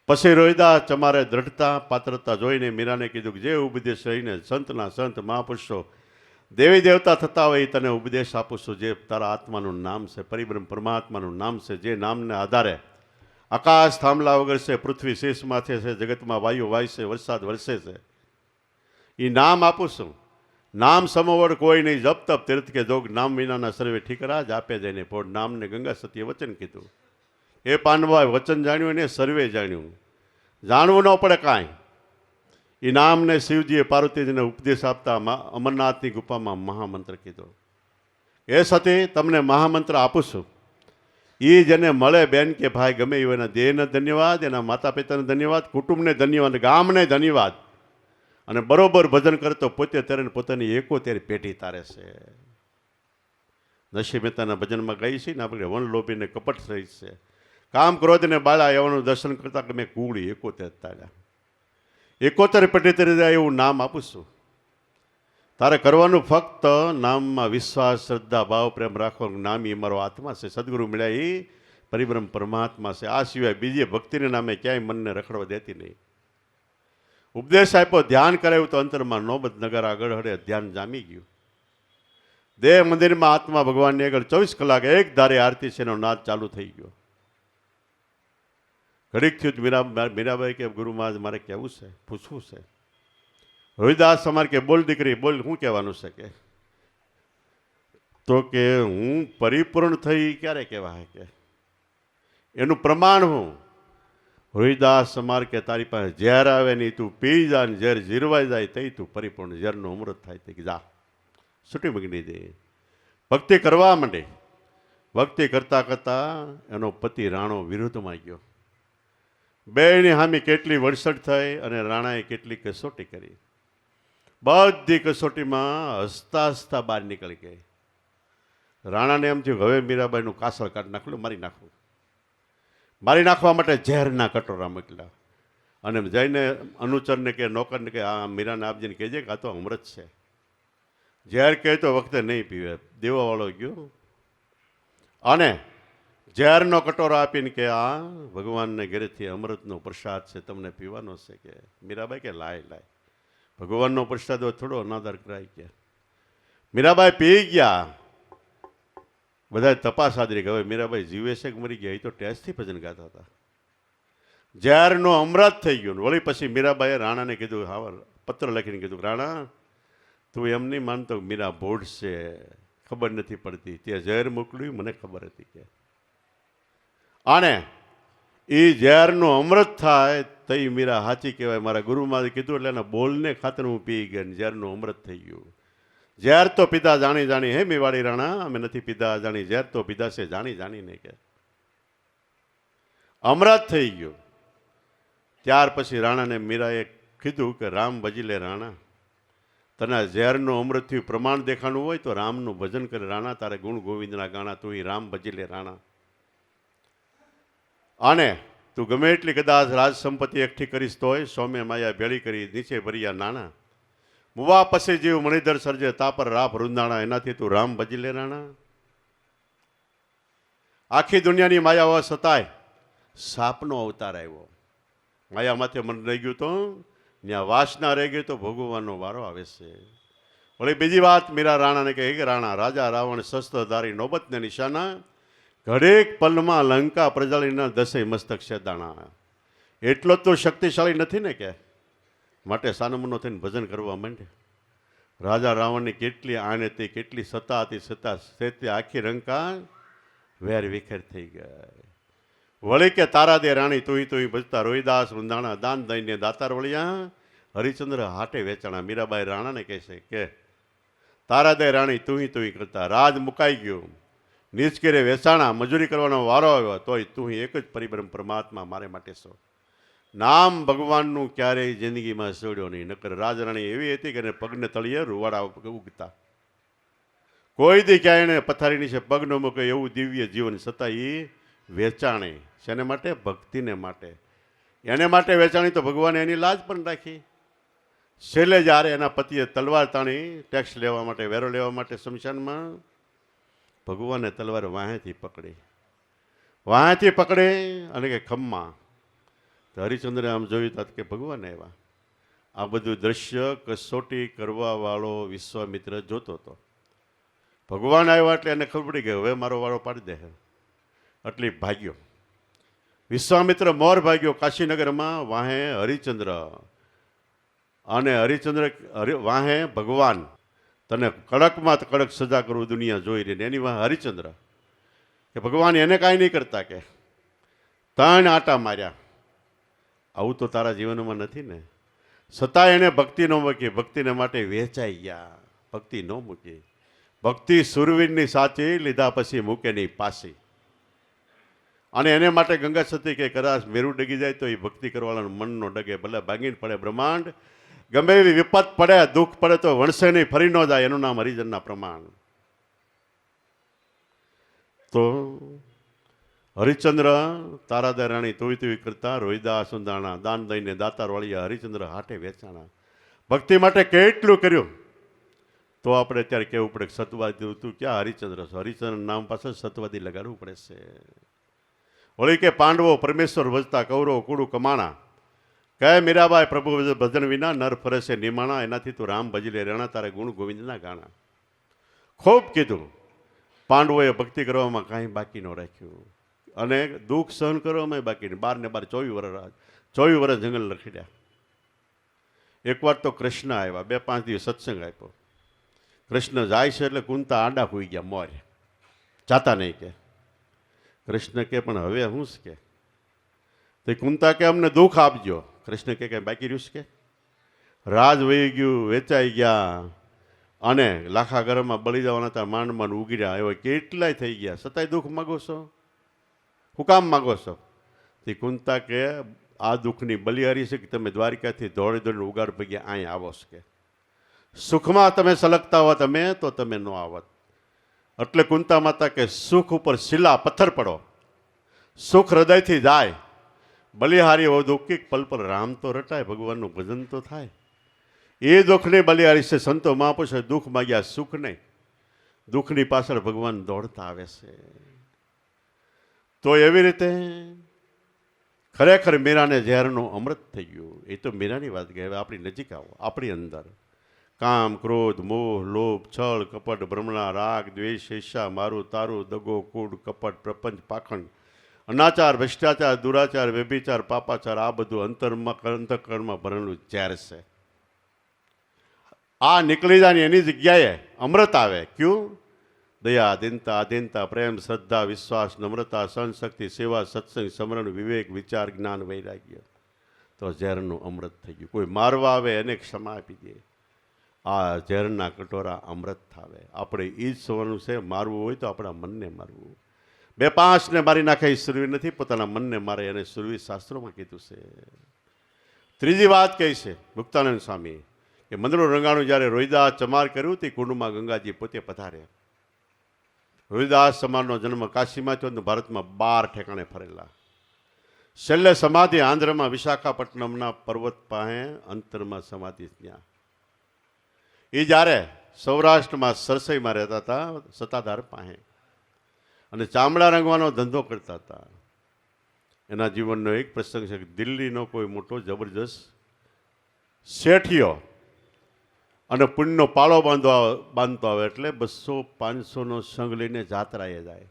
પછી રોહિદાસ ચમારે દ્રઢતા પાત્રતા જોઈને મીરાને કીધું કે જે ઉપદેશ રહીને સંતના સંત મહાપુરુષો દેવી દેવતા થતા હોય એ તને ઉપદેશ આપું છું. જે તારા આત્માનું નામ છે, પરિબ્રહ્મ પરમાત્માનું નામ છે, જે નામને આધારે આકાશ થાંભલા વગર છે, પૃથ્વી શીશ માથે છે, જગતમાં વાયુ વાય છે, વરસાદ વરસે છે. એ નામ આપું છું. નામ સમોવડ કોઈ નહીં, જપ તપ તીર્થ કે જોગ નામ વિનાના સર્વે ઠીકરા જ આપે જઈને પોડ. નામને ગંગા સતીએ વચન કીધું. એ પાંડવાએ વચન જાણ્યું ને સર્વે જાણ્યું. જાણવું ન પડે કાંઈ. એ નામને શિવજીએ પાર્વતીજીને ઉપદેશ આપતા અમરનાથની ગુફામાં મહામંત્ર કીધો. એ સતી તમને મહામંત્ર આપું છું. એ જેને મળે બેન કે ભાઈ ગમે એવું એના દેહને ધન્યવાદ, એના માતા પિતાને ધન્યવાદ, કુટુંબને ધન્યવાદ, ગામને ધન્યવાદ. અને બરોબર ભજન કરતો પોતે તરે પોતાની 71 પેઢી તારે છે. નરસિંહ મહેતાના ભજનમાં ગઈ છે ને આપણે વન લોભીને કપટ રહી છે, કામ ક્રોધને બાળા એવાનું દર્શન કરતા કે મેં કુળી 71 તાર્યા. 71 પેઢી તરી જાય એવું નામ આપું છું. તારે કરવાનું ફક્ત નામમાં વિશ્વાસ, શ્રદ્ધા, ભાવ, પ્રેમ રાખો. નામ એ મારો આત્મા છે, સદગુરુ મળ્યા એ પરિબ્રહ્મ પરમાત્મા છે. આ સિવાય બીજી ભક્તિને નામે ક્યાંય મનને રખડવા દેતી નહીં. ઉપદેશ આપ્યો, ધ્યાન કરાવ્યું તો અંતરમાં નોબત નગર આગળ હડે ધ્યાન જામી ગયું. દેહ મંદિરમાં આત્મા ભગવાનની આગળ 24 કલાક એક ધારે આરતી છે, એનો નાદ ચાલુ થઈ ગયો. ઘડીક થયું મીરાબાઈ કે ગુરુ મહારાજ મારે કહેવું છે, પૂછવું છે. રોહિદાસ અમારે કે બોલ દીકરી બોલ, શું કહેવાનું છે કે? તો કે હું પરિપૂર્ણ થઈ ક્યારે કહેવાય કે એનું પ્રમાણ હું. રોહિદાસ અમાર કે તારી પાસે ઝેર આવે નહીં, તું પી જા ને ઝેર જીરવાઈ જાય તઈ તું પરિપૂર્ણ. ઝેરનું અમૃત થાય તે જા છૂટી મૂકી દે. ભક્તિ કરવા માંડે. ભક્તિ કરતા કરતા એનો પતિ રાણો વિરુદ્ધમાં ગયો. બેયની સામે કેટલી વડસઠ થઈ અને રાણાએ કેટલી કસોટી કરી. બધી કસોટીમાં હસતા હસતા બહાર નીકળી ગઈ. રાણાને એમ થયું હવે મીરાબાઈનું કાસળ કાઢી નાખલું, મારી નાખવું. મારી નાખવા માટે ઝેરના કટોરા મોકલ્યા. અને જઈને અનુચરને કે નોકરને કે આ મીરાને આપજીને કહેજે કે આ તો અમૃત છે. ઝેર કહે તો વખતે નહીં પીવે. દેવાવાળો ગયો અને ઝેરનો કટોરો આપીને કે આ ભગવાનને ઘરેથી અમૃતનો પ્રસાદ છે, તમને પીવાનો છે કે. મીરાબાઈ કે લાય લાય, ભગવાનનો પ્રસાદ થોડો અનાદર કરાય કે. મીરાબાઈ પી ગયા. બધા તપાસ આદરી હવે મીરાબાઈ જીવે છે કે મરી ગયા, એ તો ટેસ્ટથી ભજન ગાતા હતા. ઝેરનું અમૃત થઈ ગયું. વળી પછી મીરાબાઈએ રાણાને કીધું, હા પત્ર લખીને કીધું, રાણા તું એમ નહીં માનતો મીરા ભોળ છે, ખબર નથી પડતી. ત્યાં ઝેર મોકલ્યું મને ખબર હતી કે. અને એ ઝેરનું અમૃત થાય તઈ મીરા સાચી કહેવાય. મારા ગુરુમાં કીધું એટલે એના બોલને ખાતર હું પી ગઈ ને ઝેરનું અમૃત થઈ ગયું. ઝેર તો પીધા જાણી જાણી, હે મેવાડી રાણા અમે નથી પીધા જાણી, ઝેર તો પીધા છે જાણી જાણીને કે. અમૃત થઈ ગયું. ત્યાર પછી રાણાને મીરાએ કીધું કે રામ ભજી લે રાણા, તને ઝેરનું અમૃત થયું પ્રમાણ દેખાણું હોય તો રામનું ભજન કરે રાણા, તારે ગુણ ગોવિંદના ગાણા, તું એ રામ ભજી લે રાણા. અને તું ગમે એટલી કદાચ રાજ સંપત્તિ એકઠી કરીશ તોય સોમે માયા ભેળી કરી નીચે ભર્યા નાના. મુવા પછી જીવ મણિધર સર્જે તાપર રાપ રૂંધાણા, એનાથી તું રામ ભજી લે રાણા. આખી દુનિયાની માયાઓ સતાય સાપનો અવતાર આવ્યો. માયા માથે મન રહી ગયું તો ત્યાં વાસના રહી ગઈ તો ભોગવવાનો વારો આવે છે. વળી બીજી વાત મીરા રાણાને કહે કે રાણા રાજા રાવણ શસ્ત્રધારી નોબતને નિશાના, ઘડેક પલમાં લંકા પ્રજાળીના 10 મસ્તક શેદાણા. એટલો તો શક્તિશાળી નથી ને કે માટે સાનમનો થઈને ભજન કરવા માંડે. રાજા રાવણની કેટલી આણ હતી, કેટલી સત્તા હતી, છતાં તે આખી લંકા વેર વિખેર થઈ ગઈ. વળી કે તારા દે રાણી તુંય ભજતા રોહિદાસ રૂંધાણા દાન દઈને દાતાર વળ્યા, હરિચંદ્ર હાટે વેચાણા. મીરાબાઈ રાણાને કહે છે કે તારા દે રાણી તું કરતા રાજ મુકાઈ ગયું, નીચકેરે વેચાણા, મજૂરી કરવાનો વારો આવ્યો, તોય તું એક જ પરિબ્રહ્મ પરમાત્મા મારે માટે છો. નામ ભગવાનનું ક્યારેય જિંદગીમાં છોડ્યો નહીં. નકર રાજરાણી એવી હતી કે એને પગને તળિયે રૂવાડા ઉગતા. કોઈ દી ક્યાંય એને પથારી નીચે પગ ન મૂકે એવું દિવ્ય જીવન. છતાં એ વેચાણે શેને માટે? ભક્તિને માટે. એને માટે વેચાણી તો ભગવાને એની લાજ પણ રાખી. છેલ્લે જ્યારે એના પતિએ તલવાર તાણી ટેક્સ લેવા માટે, વેરો લેવા માટે શમશાનમાં, ભગવાને તલવાર વાહેથી પકડે અને કે ખમ્મા. તો હરિચંદ્રે આમ જોયું તા કે ભગવાન આવ્યા. આ બધું દ્રશ્ય કસોટી કરવા વાળો વિશ્વામિત્ર જોતો હતો. ભગવાન આવ્યા એટલે એને ખબર પડી ગઈ હવે મારો વાળો પાડી દે. એટલે ભાગ્યો વિશ્વામિત્ર મોર ભાગ્યો. કાશીનગરમાં વાહે હરિચંદ્ર અને હરિચંદ્ર વાહે ભગવાન. તને કડકમાં કડક સજા કરવું દુનિયા જોઈ રહી. એની વાહે હરિચંદ્ર કે ભગવાન એને કાંઈ નહીં કરતા, કે 3 આટા માર્યા. આવું તો તારા જીવનમાં નથી ને. છતાં એને ભક્તિ ન મૂકી. ભક્તિને માટે વેચાઈ ગયા. ભક્તિ ન મૂકી. ભક્તિ સુરવીરની સાચી, લીધા પછી મૂકે નહીં પાસી. અને એને માટે ગંગા સતી કે કદાચ મેરું ડગી જાય તો એ ભક્તિ કરવાના મન ન ડગે. ભલે ભાગીને પડે બ્રહ્માંડ, ગમે એવી વિપત પડે, દુઃખ પડે તો વણસે નહીં, ફરી ન જાય. એનું નામ હરિજનના પ્રમાણ. તો હરિચંદ્ર તારાદા રાણી તુઈ કરતા રોહિદાસ સુંદાણા, દાન દઈને દાતાર વાળિયા, હરિચંદ્ર હાટે વેચાણા. ભક્તિ માટે કેટલું કર્યું. તો આપણે અત્યારે કહેવું પડે કે સતવાદી તું ક્યાં હરિચંદ્ર છો? હરિચંદ્ર નામ પાછળ સતવાદી લગાડવું પડે છે. વળી કે પાંડવો પરમેશ્વર ભજતા, કૌરવ કુડું કમાણા. કહે મીરાબાઈ પ્રભુ ભજન વિના નર ફરે છે નિમાણા. એનાથી તું રામ ભજી લે રેણા, તારે ગુણ ગોવિંદના ગાણા. ખૂબ કીધું. પાંડવોએ ભક્તિ કરવામાં કાંઈ બાકી ન રાખ્યું અને દુઃખ સહન કરવામાં બાકી નહીં. 12 ને 12 24 વર્ષ જંગલ રખડ્યા. એકવાર તો કૃષ્ણ આવ્યા. 2-5 દિવસ સત્સંગ આપ્યો. કૃષ્ણ જાય છે એટલે કુંતા આડા હોઈ ગયા. મોર જાતા નહીં કે. કૃષ્ણ કે પણ હવે હું કે તો કુંતા કે અમને દુઃખ આપજો. કૃષ્ણ કે બાકી રહ્યું કે રાજ વહી ગયું, વેચાઈ ગયા અને લાખા ઘરમાં બળી જવાના હતા. માંડ ઉગર્યા. એવા કેટલાય થઈ ગયા. છતાંય દુઃખ માગો છો? હું કામ માગો છો? તે કુંતા કે આ દુઃખની બલિહારી છે કે તમે દ્વારિકાથી દોડીને ઉગાડ પગ્યા અહીં આવો છો. કે સુખમાં તમે સલગતા હોત અમે તો તમે ન આવત. એટલે કુંતા માતા કે સુખ ઉપર શિલા પથ્થર પડો, સુખ હૃદયથી જાય. બલિહારી હો દુઃખી પલ પલ રામ તો રટાય, ભગવાનનું ભજન તો થાય. એ દુઃખની બલિહારી છે. સંતો મહાપુરુષે દુઃખ માગ્યા, સુખ નહીં. દુઃખની પાછળ ભગવાન દોડતા આવે છે. તો એવી રીતે ખરેખર મીરાને ઝેરનું અમૃત થઈ ગયું. એ તો મીરાની વાત કહે. હવે આપણી નજીક આવો. આપણી અંદર કામ, ક્રોધ, મોહ, લોભ, છળ, કપટ, ભ્રમણા, રાગ, દ્વેષ, ઈર્ષા, મારું તારું, દગો, કૂડ, કપટ, પ્રપંચ, પાખંડ, અનાચાર, ભ્રષ્ટાચાર, દુરાચાર, વ્યભિચાર, પાપાચાર, આ બધું અંતઃકરણમાં ભરેલું ઝેર છે. આ નીકળી જાય એની જગ્યાએ અમૃત આવે. ક્યું? દયા, દીનતા, આધીનતા, પ્રેમ, શ્રદ્ધા, વિશ્વાસ, નમ્રતા, સહનશક્તિ, સેવા, સત્સંગ, સમરણ, વિવેક, વિચાર, જ્ઞાન, વૈરાગ્ય. તો ઝેરનું અમૃત થઈ ગયું. કોઈ મારવા આવે એને ક્ષમા આપી દે. આ ઝેરના કટોરા અમૃત થાવે. આપણે એ જ સવાનું છે. મારવું હોય તો આપણા મનને મારવું. 2-5 ને મારી નાખે એ સુરવીર નથી, પોતાના મનને મારે. એને સુરવીર શાસ્ત્રોમાં કીધું છે. ત્રીજી વાત કહી છે મુક્તાનંદ સ્વામી કે મંદિરનું રંગાણું જ્યારે રોહિદાસ ચમાર કર્યું તે કુંડમાં ગંગાજી પોતે પધારે. રોહિદાસ ચમારનો જન્મ કાશીમાં થયો. ભારતમાં 12 ઠેકાણે ફરેલા. છેલ્લે સમાધિ આંધ્રમાં વિશાખાપટ્ટનમના પર્વત પાસે અંતરમાં સમાધિ. ત્યાં એ જ્યારે સૌરાષ્ટ્રમાં સરસઈમાં રહેતા હતા, સત્તાધાર પાસે, અને ચામડા રંગવાનો ધંધો કરતા હતા. એના જીવનનો એક પ્રસંગ છે કે દિલ્હીનો કોઈ મોટો જબરજસ્ત શેઠિયો અને પુણ્યનો પાળો બાંધતો આવે એટલે 200-500નો સંઘ લઈને જાત્રાએ જાય.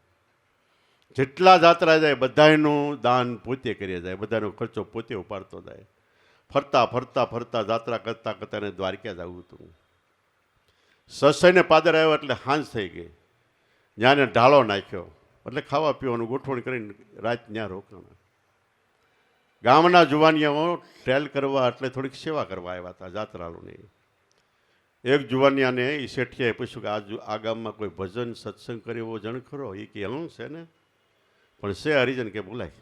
જેટલા જાત્રાએ જાય બધાનું દાન પોતે કરી જાય, બધાનો ખર્ચો પોતે ઉપાડતો જાય. ફરતા ફરતા ફરતા જાત્રા કરતા કરતા એને દ્વારકા જવું હતું. સસઈને પાદર આવ્યો એટલે હાંજ થઈ ગઈ. જ્યાં ઢાળો નાખ્યો એટલે ખાવા પીવાનું ગોઠવણ કરીને રાત ત્યાં રોકાણા. ગામના જુવાનિયાઓ ટ્રેલ કરવા એટલે થોડીક સેવા કરવા આવ્યા હતા જાત્રાળુની. એક જુવાનિયાને એ શેઠિયાએ પૂછ્યું કે આ ગામમાં કોઈ ભજન સત્સંગ કરે એવો જણ ખરો? એ કે હલું છે ને, પણ છે હરિજન કે બોલાય.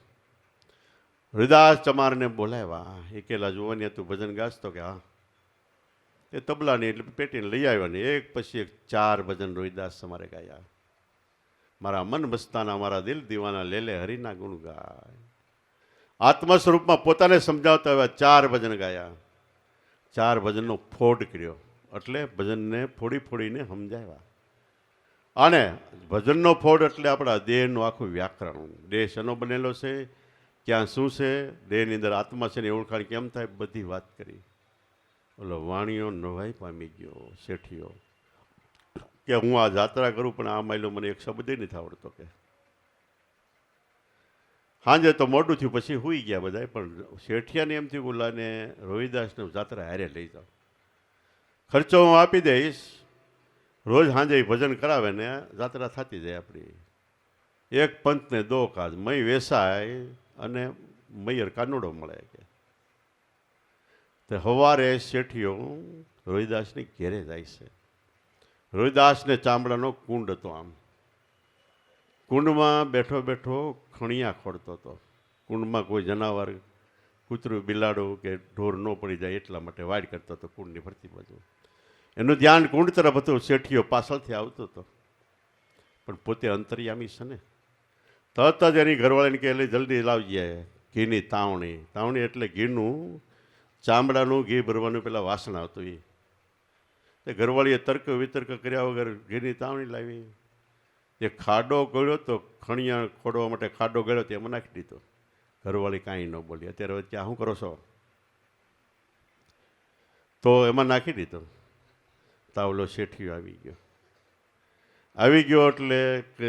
હરિદાસ ચમારને બોલાવ્યા. એ કેલા જુવાનિયા તું ભજન ગાસ? તો કે હા. એ તબલાની એટલે પેટીને લઈ આવ્યા ને એક પછી એક 4 ભજન રોહિદાસ ચમારે ગાયા. મારા મન મસ્તાના મારા દિલ દીવાના લેલે હરિના ગુણ ગાય. આત્મ સ્વરૂપમાં પોતાને સમજાવતા એવા 4 ભજન ગાયા. 4 ભજનનો ફોડ કર્યો એટલે ભજનને ફોડી ફોડીને સમજાવ્યા. અને ભજનનો ફોડ એટલે આપણા દેહનું આખું વ્યાકરણ. દેહ શેનો બનેલો છે, ક્યાં શું છે, દેહની અંદર આત્મા છે ને ઓળખાણ કેમ થાય, બધી વાત કરી. ઓલો વાણીઓ નવાઈ પામી ગયો શેઠિયો કે હું આ જાત્રા કરું પણ આ માયલો મને એક શબ્દ નથી આવડતો. કે સાંજે તો મોડું થયું પછી હુઈ ગયા બધા. પણ શેઠિયાને એમ થયું ઓલાને રોહિદાસને જાત્રા હારે લઈ જાઓ, ખર્ચો હું આપી દઈશ, રોજ સાંજે ભજન કરાવે ને જાત્રા થતી જાય આપણી. એક પંથને 2 કાજ, મય વેસાય અને મૈયર કાનોડો મળે. કે તે સવારે શેઠિયો રોહિદાસની ઘેરે જાય છે. રોહિદાસને ચામડાનો કુંડ હતો. આમ કુંડમાં બેઠો બેઠો ખણિયા ખોડતો હતો. કુંડમાં કોઈ જનાવર, કૂતરું બિલાડું કે ઢોર ન પડી જાય એટલા માટે વાડ કરતો હતો કુંડની ફરતી બાજુ. એનું ધ્યાન કુંડ તરફ હતું. શેઠિયો પાછળથી આવતો હતો પણ પોતે અંતર્યામી છે ને. તરત જ એની ઘરવાળીને કે એટલે જલ્દી લાવજે ઘીની તાવણી. તાવણી એટલે ઘીનું ચામડાનું ઘી ભરવાનું પેલા વાસણ આવતું. એ ઘરવાળીએ તર્ક વિતર્ક કર્યા વગર ઘીની તાવણી લાવી. એ ખાડો ગળ્યો તો ખણિયા ખોડવા માટે ખાડો ગળ્યો તો એમાં નાખી દીધો. ઘરવાળી કાંઈ ન બોલી. અત્યારે ત્યાં શું કરો છો? તો એમાં નાખી દીધો. તાવલો શેઠિયો આવી ગયો. આવી ગયો એટલે કે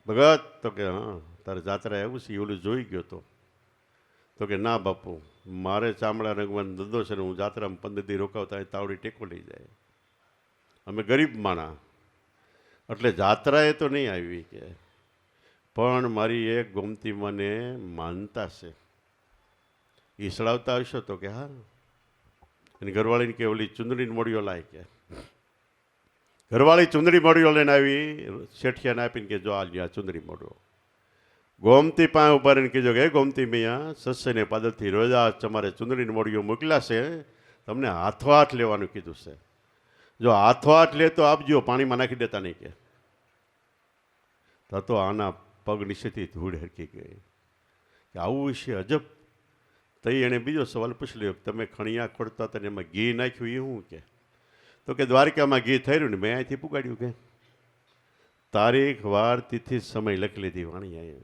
ભગત, તો કે હા તારે જાત્રા આવ્યું છે ઓલું જોઈ ગયો તો કે ના બાપુ, મારે ચામડા રંગવાનો ધંધો છે ને હું જાત્રામાં 15 દી રોકાવતા તાવડી ટેકો લઈ જાય. અમે ગરીબ માણા એટલે જાત્રાએ તો નહીં આવી. કે પણ મારી એક ગોમતી મને માનતા છે, એ સડાવતા આવશો? તો કે હા. એની ઘરવાળીને કે ઓલી ચુંદડીની મોડીઓ લાય. કે ઘરવાળી ચુંદડી મોડીઓ લઈને આવી, શેઠિયાને આપીને કે જો આ ચુંદડી મોડો. ગોમતી પાસે ઉભા રહીને કીધું કે ગોમતી મૈયા, સસ્યને પાદરથી રોહિદાસ તમારે ચુંદડીની મોડીઓ મોકલ્યા છે, તમને હાથો હાથ લેવાનું કીધું છે. જો હાથો હાથ લે તો આપજો, પાણીમાં નાખી દેતા નહીં. કે તો આના પગ નીચેથી ધૂળ હરકી ગઈ કે આવું વિશે અજબ. તઈ એણે બીજો સવાલ પૂછી લ્યો, તમે ખણિયા ખોડતા હતા ને એમાં ઘી નાખ્યું એ શું? કે તો કે દ્વારિકામાં ઘી થઈ રહ્યું ને મેં અહીંથી પુગાડ્યું. કે તારીખ વાર તિથિ સમય લખી લીધી વાણી.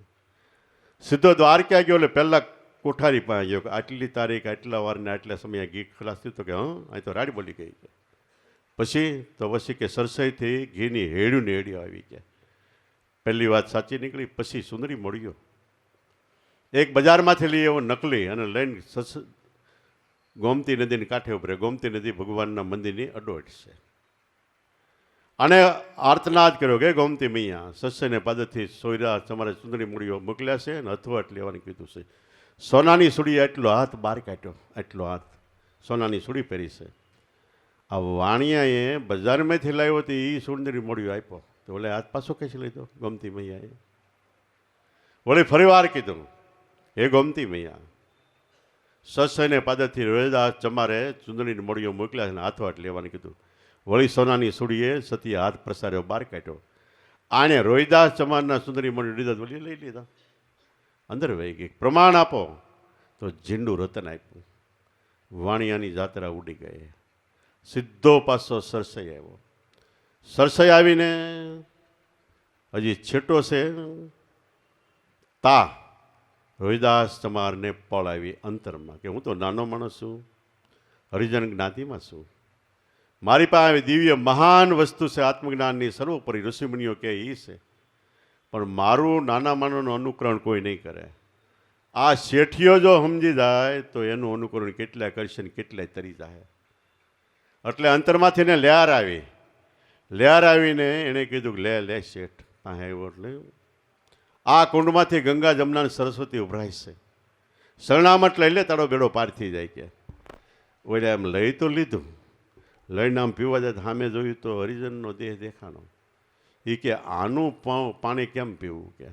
સીધો દ્વારકા ગયો એટલે પહેલા કોઠારી પાસે ગયો કે આટલી તારીખ આટલા વાર ને આટલા સમયે ઘી ખલાસ થયું. તો કે હા, અહીં તો રાડી બોલી ગઈ. કે પછી કે સરસાઈથી ઘીની હેડ્યું ને હેડીઓ આવી. કે પહેલી વાત સાચી નીકળી. પછી સુંદરી મળ્યો. એક બજારમાંથી લઈ એવો નકલી અને લઈને ગોમતી નદીની કાંઠે ઉભરે. ગોમતી નદી ભગવાનના મંદિરની અડોટ છે. અને આર્તનાદ કર્યો કે ગોમતી મૈયા, સસ્યને પાદરથી સોયરા તમારે સુંદરી મૂડીઓ મોકલ્યા છે અને હથવાટ લેવાનું કીધું છે. સોનાની સુડી એટલો હાથ બહાર કાઢ્યો, એટલો હાથ સોનાની સુડી પહેરી છે. આ વાણિયાએ બજારમાંથી લાવ્યો તો એ સુંદરી મૂડીઓ આપ્યો. તો ઓલે હાથ પાછો ખેંચી લીધો ગોમતી મૈયાએ. વળી ફરી વાર કીધું, હે ગોમતી મૈયા, સસ્યને પાદરથી રોહિદાસ ચમારે ચુંદડીની મોડીઓ મોકલ્યા છે અને હાથવાટ લેવાનું કીધું. વળી સોનાની સુડીએ સતીએ હાથ પ્રસાર્યો, બહાર કાઢ્યો. આને રોહિદાસ ચમારના સુંદરી મોડી લીધા, વળી લઈ લીધા, અંદર વહી ગઈ. પ્રમાણ આપો તો ઝીંડું રતન આપ્યું. વાણિયાની જાત્રા ઉડી ગઈ. સીધો પાછો સરસઈ આવ્યો. સરસઈ આવીને હજી છેટો છે તા રોહિદાસ ચમારને પળ આવી અંતરમાં કે હું તો નાનો માણસ છું, હરિજન જ્ઞાતિમાં છું, મારી પાસે દિવ્ય મહાન વસ્તુ છે આત્મજ્ઞાનની સર્વોપરી. ઋષિમુનિઓ કે એ છે, પણ મારું નાના માનવનું અનુકરણ કોઈ નહીં કરે. આ શેઠિયો જો સમજી જાય તો એનું અનુકરણ કેટલાય કરશે ને કેટલાય તરી જાય. એટલે અંતરમાંથી એને લહેર આવી. લહેર આવીને એણે કીધું કે લે શેઠ પાસે આવ્યો એટલે આ કુંડમાંથી ગંગા જમના સરસ્વતી ઉભરાય છે. શરણામત લઈ લે તારો બેડો પાર થઈ જાય કે ઓલે એમ લઈ તો લીધું, લઈને આમ પીવા જાય સામે જોયું તો હરિજનનો દેહ દેખાણો. એ કે આનું પાણી કેમ પીવું કે,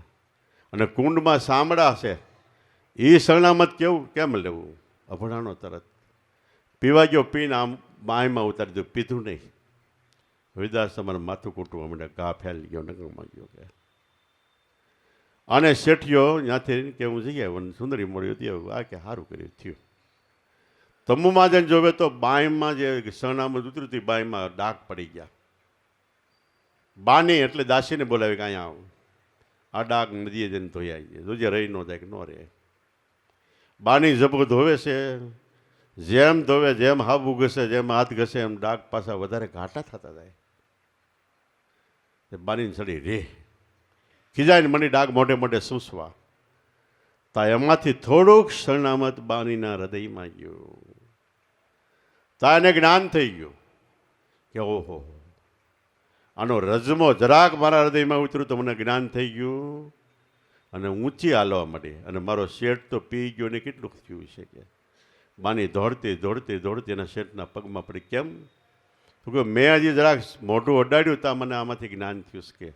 અને કુંડમાં સામડા છે એ શરણામત કેવું કેમ લેવું? અભડાનો તરત પીવા ગયો, પીને આમ બાયમાં ઉતારી દઉં, પીધું નહીં. હરિદાસ તમારે માથું કૂટવા મને ઘા ફેલી ગયો, નગરમાં ગયો કે. અને શેઠિયો ત્યાંથી કે હું જઈ આવ્યો, સુંદરી મળ્યો હતી, આ કે સારું કર્યું થયું. તંબુમાં જઈને જોવે તો બાયમાં જે શરણામત ઉતર્યું હતી બાયમાં ડાઘ પડી ગયા. બાની એટલે દાસીને બોલાવી કે અહીંયા આવું, આ ડાઘ નદીએ જઈને ધોઈ આવી, જોજે રહી ન જાય કે ન રહે. બાની જબો ધોવે છે, જેમ ધોવે જેમ હાબુ ઘસે, જેમ હાથ ઘસે એમ ડાઘ પાછા વધારે ઘાટા થતા જાય. બાની ચડી રે ખીજાઈને મને ડાઘ મોઢે મોઢે સૂસવા, તા એમાંથી થોડુંક શરણામત બાનીના હૃદયમાં ગયું. તા એને જ્ઞાન થઈ ગયું કે ઓહો, આનો રજમો જરાક મારા હૃદયમાં ઉતર્યું તો મને જ્ઞાન થઈ ગયું, અને ઊંચી હાલવા માંડી. અને મારો શેઠ તો પી ગયો ને કેટલું થયું છે કે. બાની દોડતી દોડતી દોડતી એના શેઠના પગમાં પડી. કેમ? તો કે મેં હજી જરાક મોઢું અડાડ્યું તા મને આમાંથી જ્ઞાન થયું કે.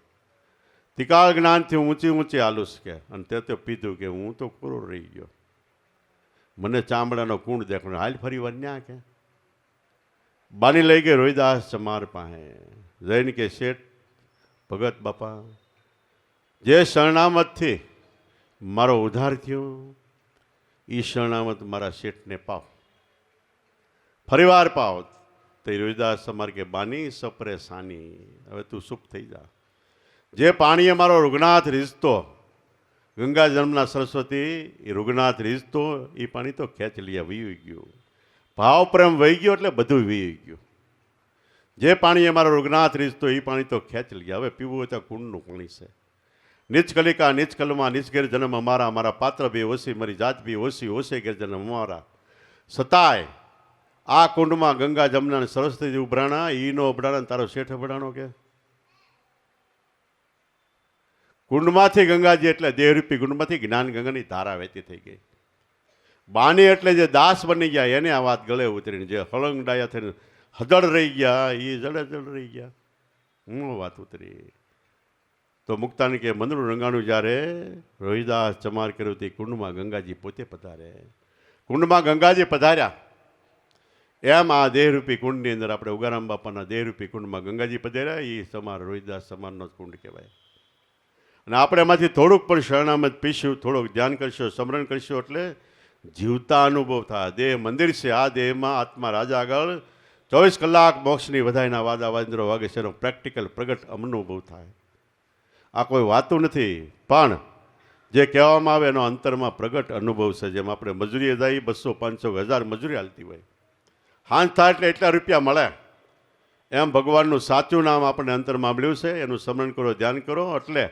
તિકાળ જ્ઞાનથી ઊંચી ઊંચી હાલું કે. અને તે તો પીધું કે હું તો પૂરો રહી ગયો, મને ચામડાનો કુંડ દેખાડો, હાલ ફરી વાર ન્યા કે. બાની લઈ ગઈ રોહિદાસ ચમાર પાસે, જઈને કે શેઠ ભગત બાપા, જે શરણામતથી મારો ઉદ્ધાર થયો એ શરણામત મારા શેઠને પાવ, ફરીવાર પાવ. તો રોહિદાસ ચમાર કે બાની સપરે સાની, હવે તું સુપ થઈ જા. જે પાણીએ મારો રૂગનાથ રીઝતો, ગંગા જન્મના સરસ્વતી એ રૂગનાથ રીઝતો, એ પાણી તો ખેંચ લીયા, વી ગયું. ભાવ પ્રેમ વહી ગયો એટલે બધું વી ગયું. જે પાણીએ મારો રૂગનાથ રીઝતો એ પાણી તો ખેંચ લીયા, હવે પીવું હોય તો કુંડનું પાણી છે. નીચ કલિકા નીચ કલમાં નીચ ઘેર જન્મ અમારા, મારા પાત્ર બી ઓછી, મારી જાત બી ઓછી, ઓછે ઘેર જન્મ અમારા. સતાય આ કુંડમાં ગંગા જમના સરસ્વતી ઉભરાણા, ઈનો ઉભરાણા, તારો શેઠ ઉભરાણો કે. કુંડમાંથી ગંગાજી એટલે દેહરૂપી કુંડમાંથી જ્ઞાન ગંગાની ધારા વહેતી થઈ ગઈ. બાની એટલે જે દાસ બની ગયા એને આ વાત ગળે ઉતરીને, જે હળંગ ડાયા થઈને હદળ રહી ગયા એ જડે જડ રહી ગયા. હું વાત ઉતરી તો મુક્તાને કે મંદરું રંગાણું જ્યારે રોહિદાસ ચમાર કર્યું તે કુંડમાં ગંગાજી પોતે પધારે. કુંડમાં ગંગાજી પધાર્યા એમ આ દેહરૂપી કુંડની અંદર આપણે ઉગારામ બાપાના દેહરૂપી કુંડમાં ગંગાજી પધાર્યા. એ સમાર રોહિદાસ સમારનો કુંડ કહેવાય. અને આપણે એમાંથી થોડુંક પણ શરણામત પીશું, થોડુંક ધ્યાન કરશો, સ્મરણ કરશો એટલે જીવતા અનુભવ થાય. દેહ મંદિર છે, આ દેહમાં આત્મા રાજા આગળ 24 કલાક મોક્ષની વધાઈના વાદા વાંદરો વાગે છે, એનો પ્રેક્ટિકલ પ્રગટ અનુભવ થાય. આ કોઈ વાતું નથી, પણ જે કહેવામાં આવે એનો અંતરમાં પ્રગટ અનુભવ છે. જેમ આપણે મજૂરીએ જાય 200, 500, 1000 મજૂરી હાલતી હોય, હાંજ થાય એટલે એટલા રૂપિયા મળે. એમ ભગવાનનું સાચું નામ આપણે અંતરમાં મળ્યું છે, એનું સ્મરણ કરો, ધ્યાન કરો, એટલે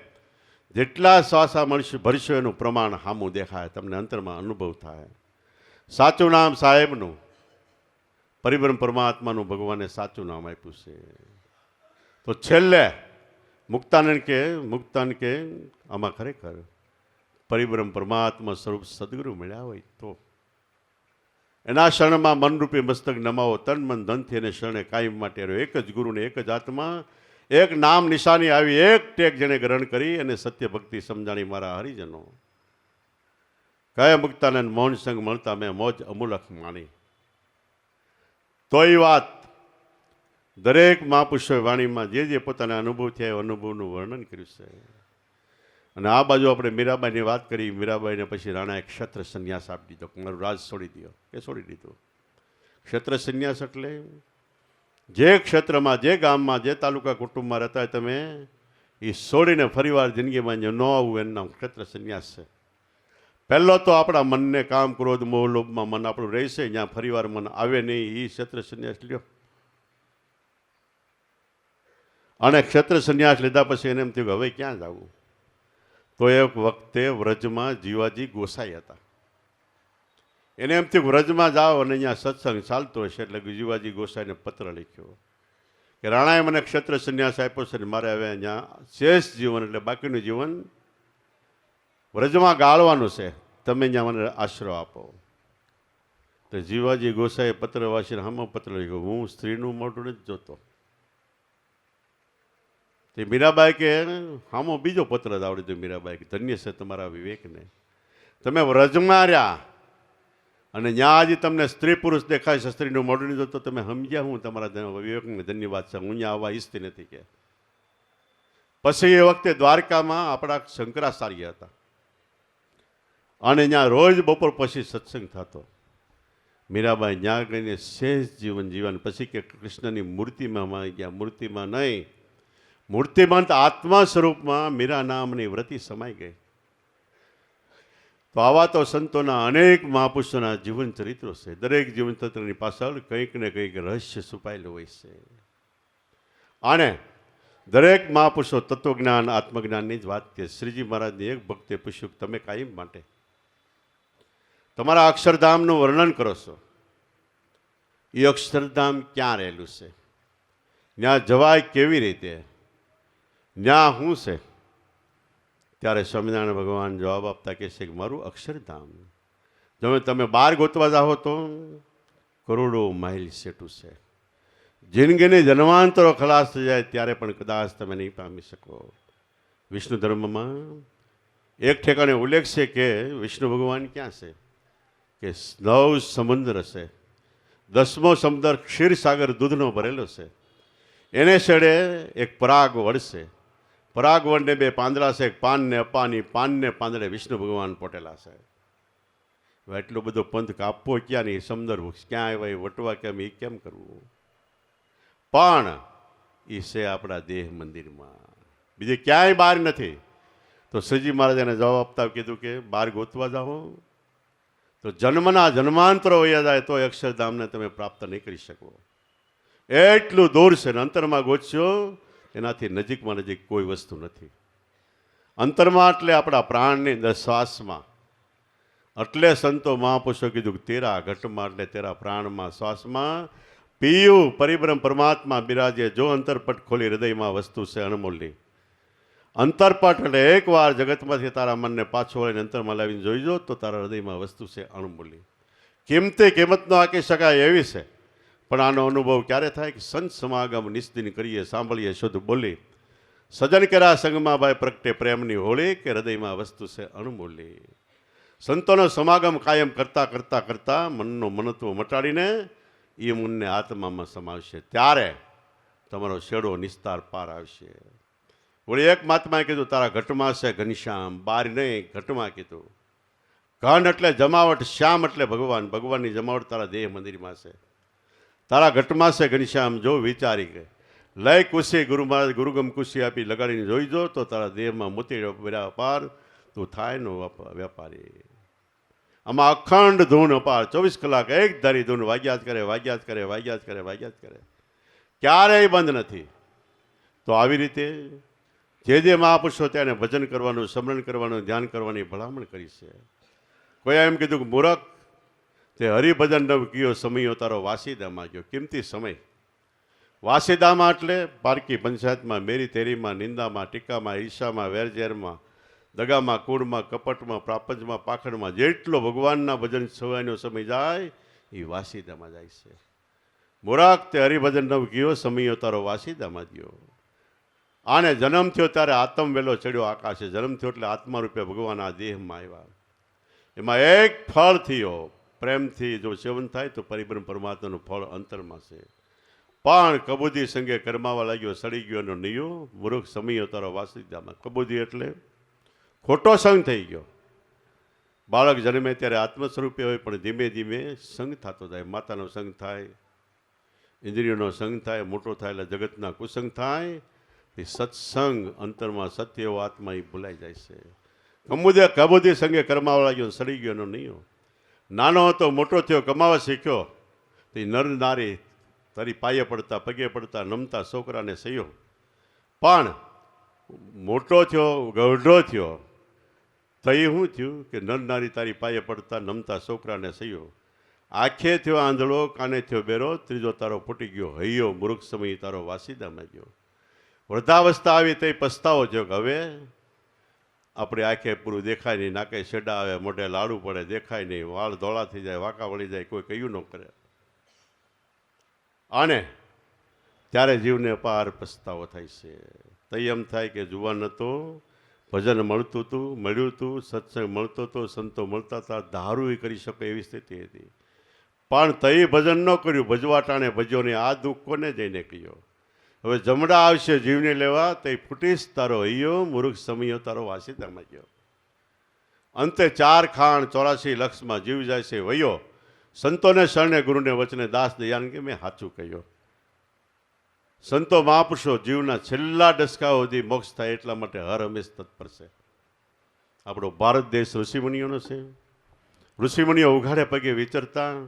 જેટલા શ્વાસા મળશે ભરશો એનું પ્રમાણ સામું દેખાય, તમને અંતરમાં અનુભવ થાય. સાચું નામ સાહેબનું, પરિબ્રહ્મ પરમાત્માનું ભગવાને સાચું નામ આપ્યું છે. તો છેલ્લે મુક્તાનંદ કે આમાં ખરેખર પરિબ્રહ્મ પરમાત્મા સ્વરૂપ સદગુરુ મળ્યા હોય તો એના શરણમાં મનરૂપી મસ્તક નમાવો, તન મન ધનથી એને શરણે કાયમ માટે રહ્યો. એક જ ગુરુને એક જ આત્મા, એક નામ નિશાની આવી, એક ટેક જેને ગ્રહણ કરી અને સત્ય ભક્તિ સમજાણી મારા હરિજનો. કયા મુક્તાનંદ મૌન સંગ મળતા મેં મોજ અમૂલક માણી. તો એ વાત દરેક મહાપુરુષોએ વાણીમાં જે જે પોતાના અનુભવ થયા એ અનુભવનું વર્ણન કર્યું છે. અને આ બાજુ આપણે મીરાબાઈની વાત કરી. મીરાબાઈને પછી રાણાએ ક્ષત્ર સંન્યાસ આપી દીધો, મારું રાજ છોડી દો એ છોડી દીધું. ક્ષત્ર સંન્યાસ એટલે જે ક્ષેત્રમાં, જે ગામમાં, જે તાલુકા કુટુંબમાં રહેતા હોય તમે એ છોડીને ફરીવાર જિંદગીમાં ન આવવું એનું નામ ક્ષત્ર સંન્યાસ છે. પહેલો તો આપણા મનને કામ, ક્રોધ, મોહ, લોભમાં મન આપણું રહેશે, જ્યાં ફરીવાર મન આવે નહીં એ ક્ષેત્ર સંન્યાસ લ્યો. અને ક્ષેત્ર સંન્યાસ લીધા પછી એને એમ થયું કે હવે ક્યાં જવું. તો એક વખતે વ્રજમાં જીવાજી ગોસાઈ હતા. એને એમ થયું વ્રજમાં જાઓ અને અહીંયા સત્સંગ ચાલતો હશે, એટલે જીવાજી ગોસાઈને પત્ર લખ્યો કે રાણાએ મને ક્ષેત્ર સંન્યાસ આપ્યો છે, મારે હવે અહીંયા શેષ જીવન એટલે બાકીનું જીવન વ્રજમાં ગાળવાનું છે. તમે ત્યાં મને આશરો આપો. તો જીવાજી ગોસાએ પત્ર વાંચીને હામો પત્ર લખ્યો, હું સ્ત્રીનું મોઢું નથી જોતો. તે મીરાબાઈ કે હામો બીજો પત્ર જ આવડી દો. મીરાબાઈ કે ધન્ય છે તમારા વિવેકને, તમે વ્રજમાં રહ્યા અને ત્યાં હજી તમને સ્ત્રી પુરુષ દેખાય છે, સ્ત્રીનું મોઢું નહીં જોતો, તમે સમજ્યા હું તમારા વિવેકને ધન્યવાદ છે. હું અહીંયા આવવા ઈચ્છતી નથી કે. પછી એ વખતે દ્વારકામાં આપણા શંકરાચાર્ય હતા અને ત્યાં રોજ બપોર પછી સત્સંગ થતો. મીરાબાઈ ત્યાં ગઈને શેષ જીવન જીવન પછી કે કૃષ્ણની મૂર્તિમાં માં ગયા. મૂર્તિમાં નહીં, મૂર્તિમાં આત્મા સ્વરૂપમાં મીરા નામની વ્રતિ સમાઈ ગઈ. તો આવા તો સંતોના અનેક મહાપુરુષોના જીવન ચરિત્રો છે. દરેક જીવન ચરિત્રની પાછળ કંઈક ને કંઈક રહસ્ય છુપાયેલું હોય છે. અને દરેક મહાપુરુષો તત્વજ્ઞાન આત્મજ્ઞાનની જ વાત છે. શ્રીજી મહારાજની એક ભક્તે પૂછ્યું, તમે કાયમ માટે તમારા અક્ષરધામનું વર્ણન કરો છો, એ અક્ષરધામ ક્યાં રહેલું છે, ત્યાં જવાય કેવી રીતે, ત્યાં શું છે? ત્યારે સ્વામિનારાયણ ભગવાન જવાબ આપતા કહે છે કે મારું અક્ષરધામ જો તમે બહાર ગોતવા જાઓ તો કરોડો માઇલ સેટું છે. જિંદગીની જન્માંતરો ખલાસ થઈ જાય ત્યારે પણ કદાચ તમે નહીં પામી શકો. વિષ્ણુ ધર્મમાં એક ઠેકાણે ઉલ્લેખ છે કે વિષ્ણુ ભગવાન ક્યાં છે કે 9 સમુદ્ર છે, 10મો સમુદ્ર ક્ષીરસાગર દૂધનો ભરેલો છે. એને છેડે એક પરાગ વડ છે. પરાગ વડને 2 પાંદડા છે, એક પાનને અપાની, પાનને પાંદડે વિષ્ણુ ભગવાન પોટેલા છે. એટલો બધો પંથ કાપવો ક્યાં નહીં, સમુદ્ર ક્યાં આવ્યા વટવા કેમ એ કેમ કરવું? પણ એ છે આપણા દેહ મંદિરમાં, બીજે ક્યાંય બહાર નથી. તો શ્રીજી મહારાજાને જવાબ આપતા કીધું કે બહાર ગોતવા જાઓ તો જન્મના જન્માંતરો વયા જાય તો અક્ષરધામને તમે પ્રાપ્ત નહીં કરી શકો. એટલું દૂર છે ને અંતરમાં ગોતશો એનાથી નજીકમાં નજીક કોઈ વસ્તુ નથી. અંતરમાં એટલે આપણા પ્રાણની અંદર શ્વાસમાં. એટલે સંતો મહાપુરુષો કીધું કે તેરા ઘટમાં એટલે તેરા પ્રાણમાં શ્વાસમાં પીયું પરિબ્રહ્મ પરમાત્મા બિરાજે. જો અંતરપટ ખોલી હૃદયમાં વસ્તુ છે અનમોલની. અંતરપટ એટલે એકવાર જગતમાંથી તારા મનને પાછો વળીને અંતરમાં લાવીને જોઈજો તો તારા હૃદયમાં વસ્તુ છે અણમૂલ્ય. કિંમતે કિંમત ન આંકી શકાય એવી છે. પણ આનો અનુભવ ક્યારે થાય કે સંત સમાગમ નિસ્દિન કરીએ, સાંભળીએ, શુદ્ધ બોલી, સજન કર્યા સંગમાં ભાઈ પ્રગટે પ્રેમની હોળી કે હૃદયમાં વસ્તુ છે અણમૂલ્ય. સંતોનો સમાગમ કાયમ કરતા કરતા કરતા મનનો મનત્વ મટાડીને એ મનને આત્મામાં સમાવશે ત્યારે તમારો શેડો નિસ્તાર પાર આવશે. વળી એક મહાત્માએ કીધું તારા ઘટમાં છે ઘનશ્યામ, બાર નહીં ઘટમાં કીધું. ઘન એટલે જમાવટ, શ્યામ એટલે ભગવાન, ભગવાનની જમાવટ તારા દેહ મંદિરમાં છે. તારા ઘટમાં છે ઘનશ્યામ જો વિચારી ગઈ લય કુશી ગુરુ મહારાજ ગુરુગમ કુશી આપી લગાડીને જોઈજો તો તારા દેહમાં મોતી વ્યાપાર તું થાય નો વેપારી. આમાં અખંડ ધૂન અપાર 24 કલાક એક ધારી ધૂન વાગ્યા જ કરે, વાગ્યા જ કરે, વાગ્યા જ કરે, વાગ્યા જ કરે, ક્યારેય બંધ નથી. તો આવી રીતે જે મહાપુરુષો તેને ભજન કરવાનું, સ્મરણ કરવાનું, ધ્યાન કરવાની ભલામણ કરી છે. કોઈ એમ કીધું કે મૂરખ તે હરિભજન નવ કયો સમયો તારો વાસીદામાં ગયો. કિંમતી સમય વાસીદામાં એટલે પારકી પંચાયતમાં, મેરી તેરીમાં, નિંદામાં, ટીકામાં, ઈર્ષામાં, વેરઝેરમાં, દગામાં, કૂળમાં, કપટમાં, પ્રાપંચમાં, પાખંડમાં જેટલો ભગવાનના ભજન સવાયનો સમય જાય એ વાસીદામાં જાય છે. મૂરખ તે હરિભજન નવ ગયો સમયો તારો વાસીદામાં ગયો. આને જન્મ થયો ત્યારે આત્મ વેલો ચડ્યો આકાશે. જન્મ થયો એટલે આત્મા રૂપે ભગવાન આ દેહમાં આવ્યા. એમાં એક ફળ થયો. પ્રેમથી જો સેવન થાય તો પરિબ્રહ્મ પરમાત્માનું ફળ અંતરમાં છે. પણ કબૂદી સંગે કરમાવા લાગ્યો, સડી ગયો એનો નિયો. મૂર્ખ સમયો તારો વાસીદામાં. કબૂદી એટલે ખોટો સંગ થઈ ગયો. બાળક જન્મે ત્યારે આત્મ સ્વરૂપે હોય પણ ધીમે ધીમે સંગ થતો જાય. માતાનો સંગ થાય, ઇન્દ્રિયોનો સંગ થાય, મોટો થાય એટલે જગતના કુસંગ થાય. એ સત્સંગ અંતરમાં સત્ય એવો આત્મા એ ભૂલાઈ જાય છે. કબૂદી સંગે કરમાવા લાગ્યો, સડી ગયો એનો નિયો. નાનો હતો, મોટો થયો, કમાવા શીખ્યો. તે નર નારી તારી પાયે પડતા, પગે પડતા, નમતા છોકરાને સહ્યો. પણ મોટો થયો, ગઢો થયો તો એ શું થયું કે નર નારી તારી પાયે પડતા, નમતા છોકરાને સહ્યો. આંખે થયો આંધળો, કાને થયો બેરો, ત્રીજો તારો ફૂટી ગયો હૈયો. મૂર્ખ સમય તારો વાસીદામાં ગયો. વૃદ્ધાવસ્થા આવી તે પસ્તાવો થયો કે હવે આપણી આંખે પૂરું દેખાય નહીં, નાકે શેડા આવે, મોઢે લાડુ પડે, દેખાય નહીં, વાળ ધોળા થઈ જાય, વાંકા વળી જાય, કોઈ કયું ન કરે. અને ત્યારે જીવને અપાર પસ્તાવો થાય છે. તઈ એમ થાય કે જુવાન હતો, ભજન મળતું હતું, મળ્યું હતું, સત્સંગ મળતો હતો, સંતો મળતા હતા, ધારું એ કરી શકે એવી સ્થિતિ હતી. પણ તઈ ભજન ન કર્યું, ભજવા ટાણે ભજ્યો નહીં. આ દુઃખ કોને જઈને કહ્યો? હવે જમડા આવશે જીવને લેવા, તઈ ફૂટીશ તારો હૈયો, મૂર્ખ સમયો તારો વાસીદામાં ગયો. અંતે 4 ખાણ 84 લક્ષમાં જીવ જાય છે વયો, સંતોને શરણે ગુરુને વચને દાસ દયાન કે મેં સાચું કહ્યું. સંતો મહાપુરુષો જીવના છેલ્લા ડસકા સુધી મોક્ષ થાય એટલા માટે હર હંમેશ તત્પર છે. આપણો ભારત દેશ ઋષિમુનિઓનો છે. ઋષિમુનિઓ ઉઘાડે પગે વિચરતા,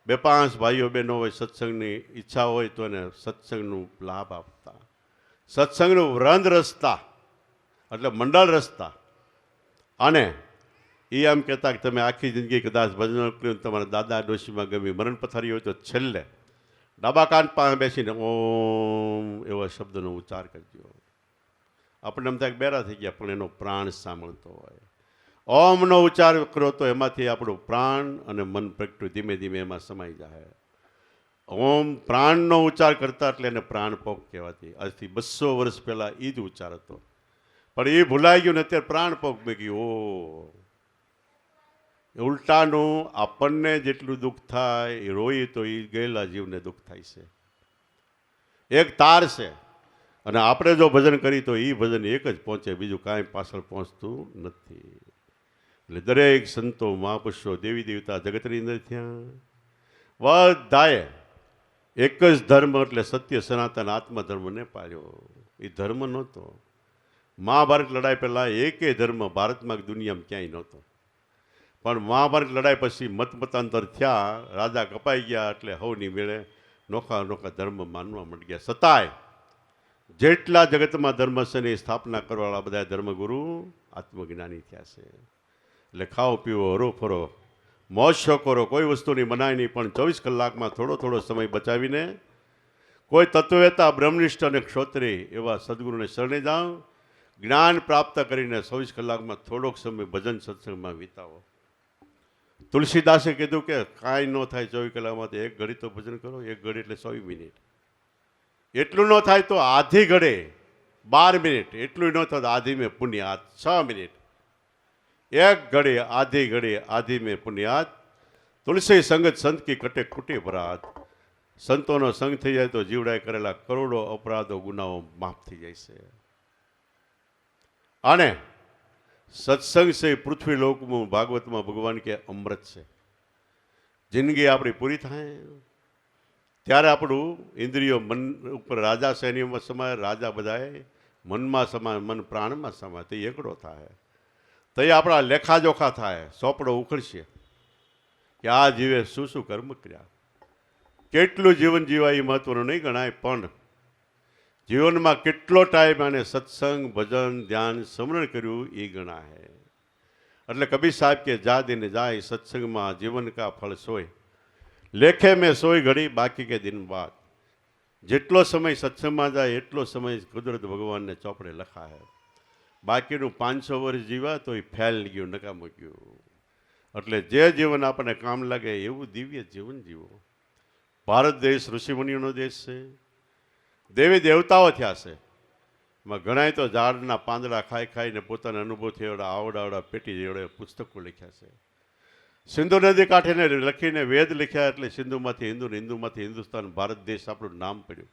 2-5 ભાઈઓ બહેનો હોય, સત્સંગની ઈચ્છા હોય તો એને સત્સંગનું લાભ આપતા, સત્સંગનું વ્રંદ રચતા, એટલે મંડળ રચતા. અને એ એમ કહેતા કે તમે આખી જિંદગી કદાચ ભજન કર્યું, તમારા દાદા ડોશીમાં ગમી મરણ પથારી હોય તો છેલ્લે ડાબા કાન પાસે બેસીને ઓમ એવા શબ્દનો ઉચ્ચાર કરજો. આપણને એમ થાય બેરા થઈ ગયા, પણ એનો પ્રાણ સાંભળતો હોય. ઓમનો ઉચ્ચાર કરો તો એમાંથી આપણું પ્રાણ અને મન પ્રગટું ધીમે ધીમે એમાં સમાઈ જાય. ઓમ પ્રાણનો ઉચ્ચાર કરતા એટલે એને પ્રાણપોક કહેવાતી. આજથી 200 વર્ષ પહેલાં એ જ ઉચ્ચાર હતો, પણ એ ભૂલાઈ ગયું ને અત્યારે પ્રાણપોક મેં ગયું. ઉલટાનું આપણને જેટલું દુઃખ થાય એ રોઈ તો એ ગયેલા જીવને દુઃખ થાય છે. એક તાર છે, અને આપણે જો ભજન કરી તો એ ભજન એક જ પહોંચે, બીજું કાંઈ પાછળ પહોંચતું નથી. એટલે દરેક સંતો મહાપુરુષો દેવી દેવતા જગતની અંદર થયા, બધાએ એક જ ધર્મ એટલે સત્ય સનાતન આત્મધર્મને પાળ્યો. એ ધર્મ નહોતો. મહાભારત લડાઈ પહેલાં એકેય ધર્મ ભારતમાં દુનિયામાં ક્યાંય નહોતો. પણ મહાભારત લડાઈ પછી મતમતાંતર થયા, રાજા કપાઈ ગયા, એટલે હવની મેળે નોખા નોખા ધર્મ માનવા માંડી ગયા. છતાંય જેટલા જગતમાં ધર્મ છે ને એ સ્થાપના કરવાવાળા બધા ધર્મગુરુ આત્મજ્ઞાની થયા છે. એટલે ખાઓ પીવો, હરો ફરો, મોજ શોખ કરો, કોઈ વસ્તુની મનાય નહીં, પણ 24 કલાકમાં થોડો થોડો સમય બચાવીને કોઈ તત્વવેતા, બ્રહ્મનિષ્ઠ અને ક્ષોત્રી એવા સદગુરુને શરણે જાઓ. જ્ઞાન પ્રાપ્ત કરીને 24 કલાકમાં થોડોક સમય ભજન સત્સંગમાં વિતાવો. તુલસીદાસે કીધું કે કાંઈ ન થાય 24 કલાકમાં તો 1 ઘડી તો ભજન કરો. 1 ઘડી એટલે 100 મિનિટ. એટલું ન થાય તો આધી ઘડે 12 મિનિટ. એટલું ન થાય તો આધી મેં પુણ્યાત 6 મિનિટ. 1 ઘડે આધી ઘડે આધી મેં પુણ્યાત. તુલસી સંગત સંત કી કટે ખૂટી ભરાત. સંતોનો સંગ થઈ જાય તો જીવડાએ કરેલા કરોડો અપરાધો ગુનાઓ માફ થઈ જાય છે. અને સત્સંગ છે પૃથ્વી લોકમાં, ભાગવતમાં ભગવાન કે અમૃત છે. જિંદગી આપણી પૂરી થાય ત્યારે આપણું ઇન્દ્રિયો મન ઉપર રાજા છે, એની સમાય. રાજા બધાએ મનમાં સમાય, મન પ્રાણમાં સમાય, તે એકડો થાય. તો એ આપણા લેખાજોખા થાય, સોપડો ઉખડશે કે આ જીવે શું શું કર્મ કર્યા. કેટલું જીવન જીવાય એ મહત્વનું નહીં ગણાય, પણ જીવનમાં કેટલો ટાઈમ અને સત્સંગ, ભજન, ધ્યાન, સ્મરણ કર્યું એ ગણાય. એટલે કબીર સાહેબ કે જા દિન જાય સત્સંગમાં જીવન કા ફળ સોય, લેખે મેં સોય ઘડી બાકી કે દિન બાદ. જેટલો સમય સત્સંગમાં જાય એટલો સમય કુદરત ભગવાનને ચોપડે લખાય. બાકીનું 500 વર્ષ જીવા તો એ ફેલ ગયું, નકામું ગયું. એટલે જે જીવન આપણને કામ લાગે એવું દિવ્ય જીવન જીવો. ભારત દેશ ઋષિમુનિઓનો દેશ છે. દેવી દેવતાઓ થયા છે. એમાં ઘણા તો ઝાડના પાંદડા ખાઈ ખાઈને પોતાના અનુભવથી આવડા પેટી જેવડે પુસ્તકો લખ્યા છે. સિંધુ નદી કાંઠેને લખીને વેદ લખ્યા, એટલે સિંધુમાંથી હિન્દુ ને હિન્દુમાંથી હિન્દુસ્તાન, ભારત દેશ આપણું નામ પડ્યું.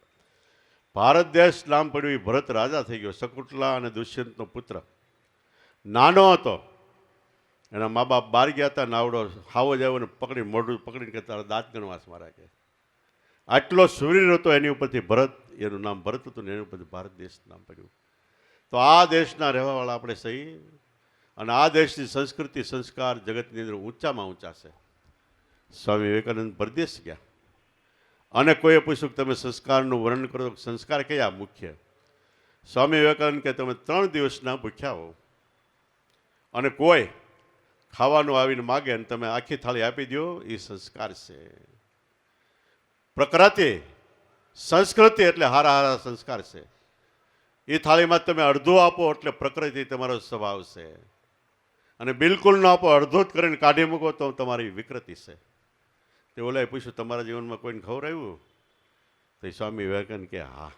ભારત દેશ નામ પડ્યું એ ભરત રાજા થઈ ગયો. શકુંતલા અને દુષ્યંતનો પુત્ર નાનો હતો. એના મા બાપ બહાર ગયા હતા, નાવડો હાવો જ આવ્યો ને પકડી મોઢું પકડીને કે તારા દાંત ગણવાસ મારા કે. આટલો શૂરીર હતો, એની ઉપરથી ભરત, એનું નામ ભરત હતું ને એની ઉપરથી ભારત દેશ નામ પડ્યું. તો આ દેશના રહેવાવાળા આપણે સહી, અને આ દેશની સંસ્કૃતિ સંસ્કાર જગતની અંદર ઊંચામાં ઊંચા છે. સ્વામી વિવેકાનંદ પરદેશ ગયા, અને કોઈએ પૂછ્યું કે તમે સંસ્કારનું વર્ણન કરો, સંસ્કાર કયા મુખ્ય? સ્વામી વિવેકાનંદ કે તમે 3 દિવસના ભૂખ્યા હો, અને કોઈ ખાવાનું આવીને માગે અને તમે આખી થાળી આપી દો, એ સંસ્કાર છે. પ્રકૃતિ સંસ્કૃતિ એટલે હારા હારા સંસ્કાર છે. એ થાળીમાં તમે અડધું આપો એટલે પ્રકૃતિ તમારો સ્વભાવ છે, અને બિલકુલ ન આપો, અડધો જ કરીને કાઢી મૂકો તો તમારી વિકૃતિ છે. તે ઓલાએ પૂછ્યું, તમારા જીવનમાં કોઈને ખવડાવ્યું? તો એ સ્વામી વિવેકાનંદ કે હા.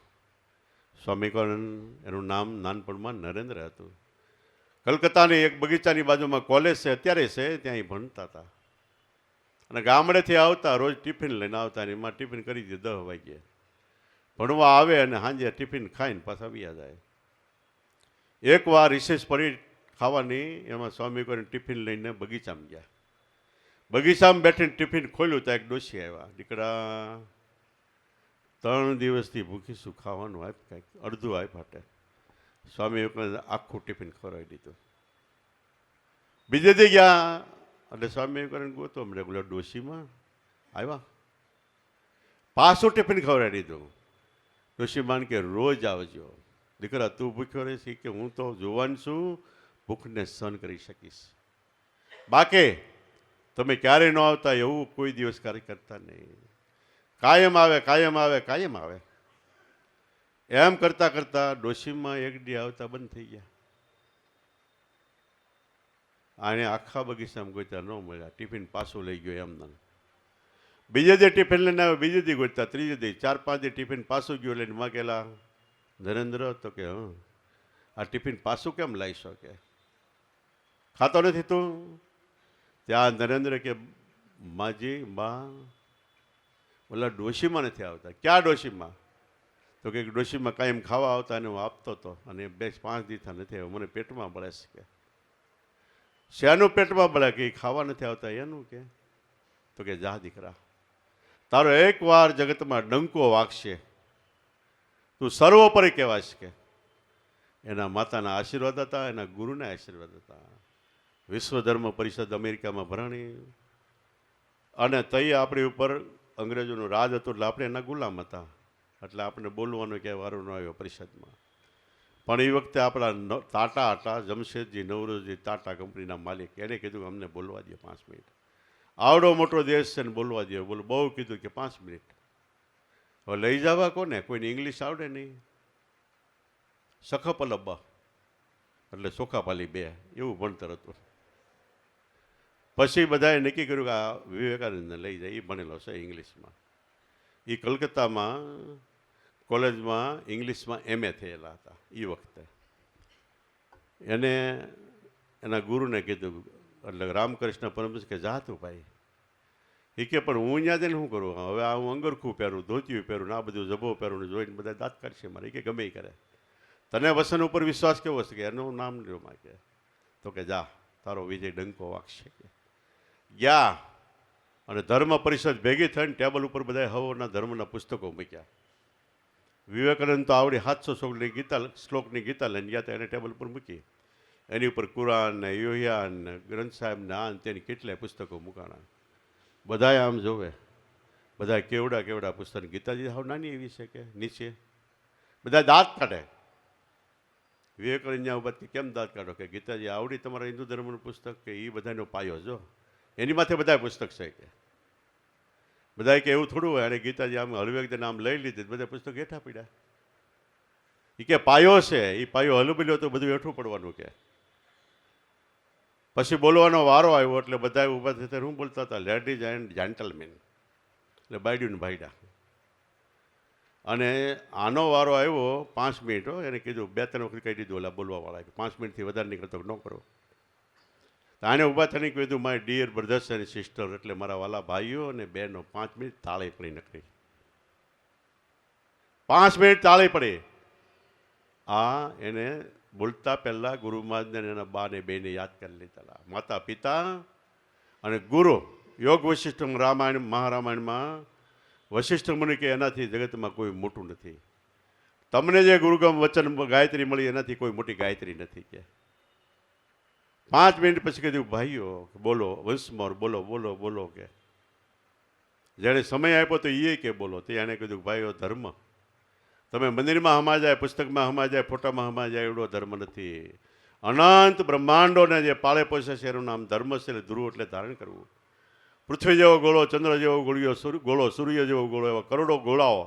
સ્વામી એનું નામ નાનપણમાં નરેન્દ્ર હતું. કલકત્તાની એક બગીચાની બાજુમાં કોલેજ છે, અત્યારે છે, ત્યાં એ ભણતા હતા. અને ગામડેથી આવતા, રોજ ટિફિન લઈને આવતા, અને એમાં ટિફિન કરી દીધું 10 વાગ્યે. ભણવા આવે અને સાંજે ટિફિન ખાઈને પાછા આવ્યા જાય. એકવાર રિસેસ પડી ખાવાની, એમાં સ્વામી કરીને ટિફિન લઈને બગીચામાં ગયા. બગીચામાં બેઠીને ટિફિન ખોલ્યું તો એક ડોશી આવ્યા. દીકરા, 3 દિવસથી ભૂખી શું, ખાવાનું આપ, કાંઈક અડધું આપ હાટે. સ્વામી આખું ટિફિન ખવડાવી દીધું. બીજે દી ગયા એટલે સ્વામી કરીને ગોતો મને બોલો ડોશીમાં આવ્યા, પાછું ટિફિન ખવડાવી દીધું. ડોશીમાન કે રોજ આવજો. દીકરા, તું ભૂખ્યો રહીશ કે હું તો જોવાન છું, ભૂખને સહન કરી શકીશ. બાકી તમે ક્યારેય ન આવતા એવું કોઈ દિવસ કાર્ય કરતા નહીં. કાયમ આવે, કાયમ આવે, કાયમ આવે. એમ કરતા કરતા ડોશીમાં એક દી આવતા બંધ થઈ ગયા. આને આખા બગીચામાં ગોત્યા, ન મળ્યા. ટિફિન પાછું લઈ ગયો એમને. બીજે દી ટિફિન લઈને આવ્યો, બીજે દી ગોત્યા, ત્રીજે દી, 4-5 દી ટિફિન પાછું ગયું. લઈને માગેલા, નરેન્દ્ર? તો કે હા. આ ટિફિન પાછું કેમ લાવી શકે, ખાતો નથી તું? ત્યાં નરેન્દ્ર કે માજી બા, ઓલા ડોશીમાં નથી આવતા. ક્યાં ડોશીમાં? તો કે ડોશીમાં કાયમ ખાવા આવતા અને હું આપતો હતો, અને 2-5 દિવસથી નથી આવ્યો, મને પેટમાં બળે છે. કે શેનું પેટમાં બળે? કે ખાવા નથી આવતા એનું. કે તો કે જા દીકરા, તારો એકવાર જગતમાં ડંકો વાગશે, તું સર્વોપરી કહેવાશ. કે એના માતાના આશીર્વાદ હતા, એના ગુરુના આશીર્વાદ હતા. વિશ્વ ધર્મ પરિષદ અમેરિકામાં ભરાણી, અને તઈ આપણી ઉપર અંગ્રેજોનું રાજ હતું, એટલે આપણે એના ગુલામ હતા. એટલે આપણે બોલવાનું ક્યાંય વારો ન આવ્યો પરિષદમાં. પણ એ વખતે આપણા ટાટા હતા, જમશેદજી નવરોજી ટાટા કંપનીના માલિક, એને કીધું અમને બોલવા દે 5 મિનિટ. આવડો મોટો દેશ છે ને બોલવા દે. બોલો, બહુ કીધું કે 5 મિનિટ. હવે લઈ જવા કોને? કોઈને ઇંગ્લિશ આવડે નહીં. સખપલબ્બા એટલે સોખાપાલી 2 એવું ભણતર હતું. પછી બધાએ નક્કી કર્યું કે આ વિવેકાનંદને લઈ જાય, એ ભણેલો છે ઇંગ્લિશમાં. એ કલકત્તામાં કોલેજમાં ઇંગ્લિશમાં MA થયેલા હતા. એ વખતે એને એના ગુરુને કીધું, એટલે રામકૃષ્ણ પરમહંસ કે જા તું ભાઈ. એ કે પણ હું ત્યાં જઈને શું કરું? હવે આ હું અંગરખું પહેરું, ધોતિયું પહેરું ને આ બધું જબો પહેરું, જોઈને બધા દાંત કાઢશે મારે. કે ગમે એ કરે, તને વસન ઉપર વિશ્વાસ કેવો છે? કે એનું નામ લ્યો માં. કે તો કે જા, તારો વિજય ડંકો વાગશે. કે ગયા અને ધર્મ પરિષદ ભેગી થઈને ટેબલ ઉપર બધા હવોના ધર્મના પુસ્તકો મૂક્યા. વિવેકાનંદ તો આવડી 700 શ્લોકની ગીતા લઈને ગયા હતા, એને ટેબલ ઉપર મૂકી. એની ઉપર કુરાન ને યોહિયાન ને ગ્રંથ સાહેબ ને આ તેની કેટલાય પુસ્તકો મૂકાણા. બધાએ આમ જોવે, બધા કેવડા કેવડા પુસ્તક. ગીતાજી હાવ નાની એવી છે કે નીચે બધા દાંત કાઢે. વિવેકાનંદ ઉભા કેમ દાંત કાઢો? કે ગીતાજી આવડી તમારા હિન્દુ ધર્મનું પુસ્તક? કે એ બધાનો પાયો જો એની માથે બધા પુસ્તક છે. કે બધા કે એવું થોડું હોય. અને ગીતાજી આમ હળવે નામ લઈ લીધી, બધા પુસ્તક હેઠા પડ્યા. એ કે પાયો છે, એ પાયો હલબલ્યો તો બધું હેઠું પડવાનું. કે પછી બોલવાનો વારો આવ્યો એટલે બધા ઊભા થતા શું બોલતા હતા? લેડીઝ એન્ડ જેન્ટલમેન, એટલે બાયડ્યું ને ભાઈડા. અને આનો વારો આવ્યો 5 મિનિટ. એને કીધું 2-3 વખત કહી દીધું ઓલા બોલવાવાળા, 5 મિનિટથી વધારે નીકળતો ન કરો. તો આને ઊભા થઈને કીધું, my dear brothers and sister, એટલે મારા વાલા ભાઈઓ અને બહેનો, 5 મિનિટ તાળી પડી નકરી. 5 મિનિટ તાળી પડી. આ એને બોલતા પહેલા ગુરુ મહારાજને એના બા ને બેને યાદ કરી લીધા. માતા પિતા અને ગુરુ. યોગ વશિષ્ઠ રામાયણ મહારામાયણમાં વશિષ્ઠ મુનિ કે એનાથી જગતમાં કોઈ મોટું નથી. તમને જે ગુરુગમ વચન ગાયત્રી મળી એનાથી કોઈ મોટી ગાયત્રી નથી. કે 5 મિનિટ પછી કીધું, ભાઈઓ બોલો, વંશમોર બોલો બોલો બોલો. કે જ્યારે સમય આપ્યો તો એ કે બોલો. તો એને કીધું, ભાઈઓ ધર્મ તમે મંદિરમાં હમા જાય, પુસ્તકમાં હમા જાય, ફોટામાં હમા જાય એવડો ધર્મ નથી. અનંત બ્રહ્માંડોને જે પાળે પોષે છે એનું નામ ધર્મ છે. એટલે ધ્રુવ એટલે ધારણ કરવું. પૃથ્વી જેવો ગોળો, ચંદ્ર જેવો ગોળો, સૂર્ય જેવો ગોળો, એવા કરોડો ગોળાઓ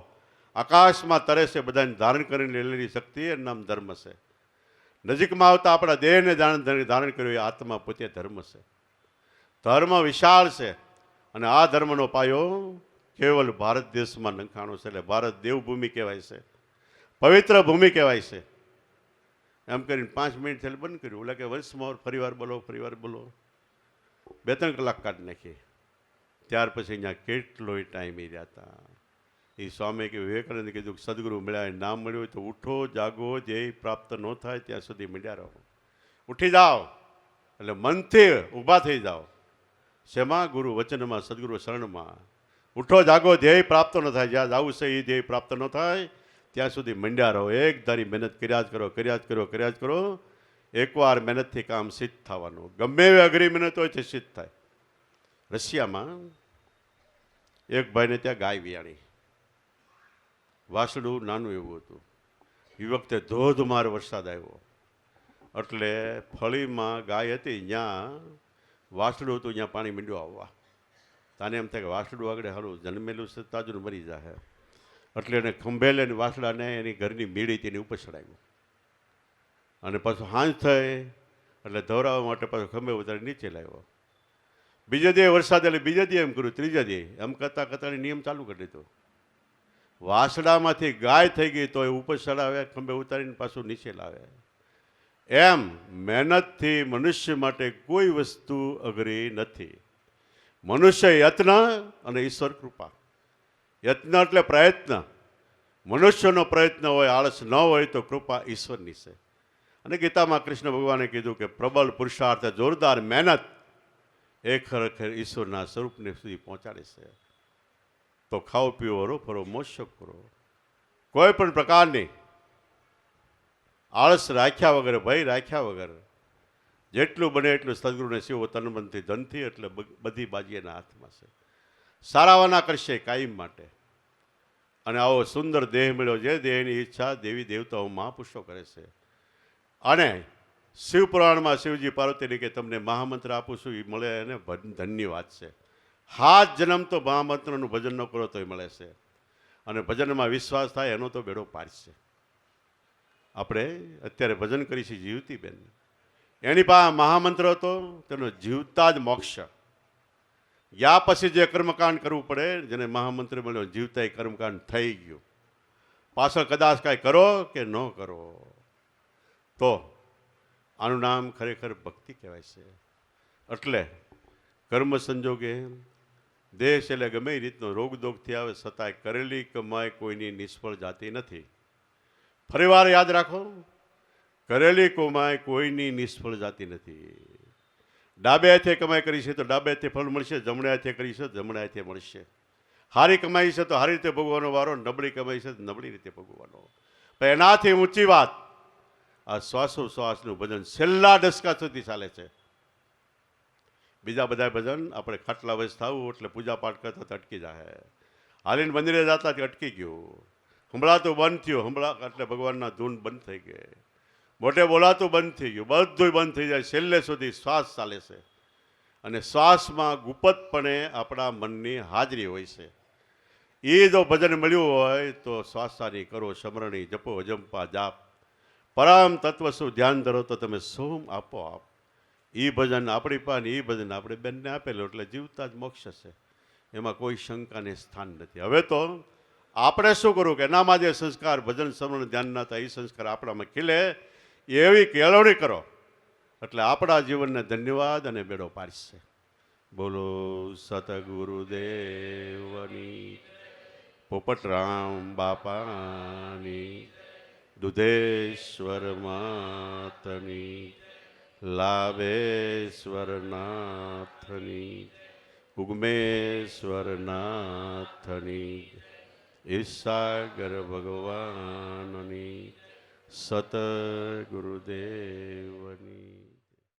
આકાશમાં તરે છે બધાને ધારણ કરીને લેલેલી શક્તિ એનું નામ ધર્મ છે. નજીકમાં આવતા આપણા દેહને ધારણ કર્યો એ આત્મા પોતે ધર્મ છે. ધર્મ વિશાળ છે અને આ ધર્મનો પાયો કેવલ ભારત દેશમાં નંખાણો છે. એટલે ભારત દેવભૂમિ કહેવાય છે, પવિત્ર ભૂમિ કહેવાય છે. એમ કરીને 5 મિનિટ થયેલી બંધ કર્યું. ઓલા કે વન્સ મોર, ફરીવાર બોલો, ફરીવાર બોલો. 2-3 કલાક કાઢી નાખી. ત્યાર પછી અહીંયા કેટલોય ટાઈમ રહ્યા હતા. એ સ્વામી કે વિવેકાનંદ કીધું સદગુરુ મળ્યા નામ મળ્યું હોય તો ઉઠો, જાગો, ધ્યેય પ્રાપ્ત ન થાય ત્યાં સુધી મળ્યા રહો. ઉઠી જાઓ એટલે મનથી ઊભા થઈ જાઓ. શેમાં? ગુરુ વચનમાં, સદગુરુ શરણમાં. ઉઠો, જાગો, ધ્યેય પ્રાપ્ત ન થાય. જ્યાં જવું છે એ ધ્યેય પ્રાપ્ત ન થાય ત્યાં સુધી મંડ્યા રહો. એક ધારી મહેનત કર્યા જ કરો, કર્યા જ કરો, કર્યા જ કરો. એકવાર મહેનતથી કામ સિદ્ધ થવાનું. ગમે એવી અઘરી મહેનત હોય તે સિદ્ધ થાય. રશિયામાં એક ભાઈને ત્યાં ગાય વિયાણી. વાસડું નાનું એવું હતું. એ વખતે ધોધમાર વરસાદ આવ્યો એટલે ફળીમાં ગાય હતી, ત્યાં વાસડું હતું, ત્યાં પાણી મીંડું આવવા. તાને એમ થાય કે વાસડું આગળ હારું જન્મેલું છે, તાજું મરી જાય. એટલે એને ખંભેલે વાસડાને એની ઘરની મીડી તેની ઉપર ચડાવ્યું અને પાછું હાંજ થઈ એટલે ધોરાવવા માટે પાછું ખંભે ઉતારી નીચે લાવ્યો. બીજે દી વરસાદ એટલે બીજે દી એમ કર્યું, ત્રીજા દી એમ કરતાં કરતાં નિયમ ચાલુ કરી દીધો. વાસડામાંથી ગાય થઈ ગઈ તો એ ઉપર ચડાવે, ખંભે ઉતારીને પાછું નીચે લાવે. એમ મહેનતથી મનુષ્ય માટે કોઈ વસ્તુ અઘરી નથી. મનુષ્ય યત્ન અને ઈશ્વર કૃપા. યત્ન એટલે પ્રયત્ન. મનુષ્યનો પ્રયત્ન હોય, આળસ ન હોય તો કૃપા ઈશ્વરની છે. અને ગીતામાં કૃષ્ણ ભગવાને કીધું કે પ્રબળ પુરુષાર્થ, જોરદાર મહેનત એ ખરેખર ઈશ્વરના સ્વરૂપને સુધી પહોંચાડે છે. તો ખાઓ, પીવો, હરો ફરો, મોજ શોખ કરો. કોઈ પણ પ્રકારની આળસ રાખ્યા વગર, ભય રાખ્યા વગર જેટલું બને એટલું સદગુરુને સેવો તન મનથી ધનથી, એટલે બધી બાજી એના હાથમાં છે. સારાવાના કરશે કાયમ માટે. અને આવો સુંદર દેહ મળ્યો, જે દેહની ઈચ્છા દેવી દેવતાઓ મહાપુરુષો કરે છે. અને શિવપુરાણમાં શિવજી પાર્વતીને કે તમને મહામંત્ર આપું છું, એ મળે એને ધન્ય વાત છે. 7 જન્મ તો મહામંત્રનું ભજન ન કરો તોય મળે છે. અને ભજનમાં વિશ્વાસ થાય એનો તો બેડો પાર છે. આપણે અત્યારે ભજન કરી છે જીવતીબેન, એની પાસે મહામંત્ર હતો, તેનો જીવતા જ મોક્ષ. યા પછી જે કર્મકાંડ કરવું પડે, જેને મહામંત્ર મળ્યો, જીવતા કર્મકાંડ થઈ ગયું. પાછળ કદાચ કાંઈ કરો કે ન કરો તો આનું નામ ખરેખર ભક્તિ કહેવાય છે. એટલે કર્મ સંજોગે દેહ એટલે ગમે એ રીતનો રોગ દોગથી આવે છતાંય કરેલી કમાઈ કોઈની નિષ્ફળ જાતી નથી. ફરીવાર યાદ રાખો, કરેલી કમાઈ કોઈની નિષ્ફળ જાતી નથી. ડાબે હાથે કમાઈ કરી છે તો ડાબે હાથે ફળ મળશે, જમણે હાથે કરી છે તો જમણે હાથે મળશે. સારી કમાઈ છે તો સારી રીતે ભોગવવાનો વારો, નબળી કમાઈ છે તો નબળી રીતે ભોગવવાનો. પણ એનાથી ઊંચી વાત આ શ્વાસોશ્વાસનું ભજન છેલ્લા દશકા સુધી ચાલે છે. બીજા બધા ભજન આપણે ખાટલા વયસ થવું એટલે પૂજા પાઠ કરતા અટકી જાય. હાલીને મંદિરે જતા અટકી ગયું. હંભળાતું બંધ થયું, એટલે ભગવાનના ધૂન બંધ થઈ ગઈ. મોટે બોલાતું બંધ થઈ ગયું, બધું બંધ થઈ જાય. છેલ્લે સુધી શ્વાસ ચાલે છે. અને શ્વાસમાં ગુપ્તપણે આપણા મનની હાજરી હોય છે. એ જો ભજન મળ્યું હોય તો શ્વાસાની કરો સમરણી, જપો અજંપા જાપ, પરમ તત્વ શું ધ્યાન ધરો તો તમે સોમ આપો આપ. એ ભજન આપણી પાસે, એ ભજન આપણે બેનને આપેલું એટલે જીવતા જ મોક્ષ છે. એમાં કોઈ શંકાને સ્થાન નથી. હવે તો આપણે શું કરવું કે એનામાં જે સંસ્કાર ભજન સમરણ ધ્યાનના હતા એ સંસ્કાર આપણામાં ખીલે એવી કેળવણી કરો એટલે આપણા જીવનને ધન્યવાદ અને બેડો પાડશે. બોલો સતગુરુદેવની, પોપટરામ બાપાની, દુધેશ્વર માતની, લાભેશ્વર નાથની, ઉગમેશ્વર નાથની, ઈસાગર ભગવાનની, સતગુરુદેવની.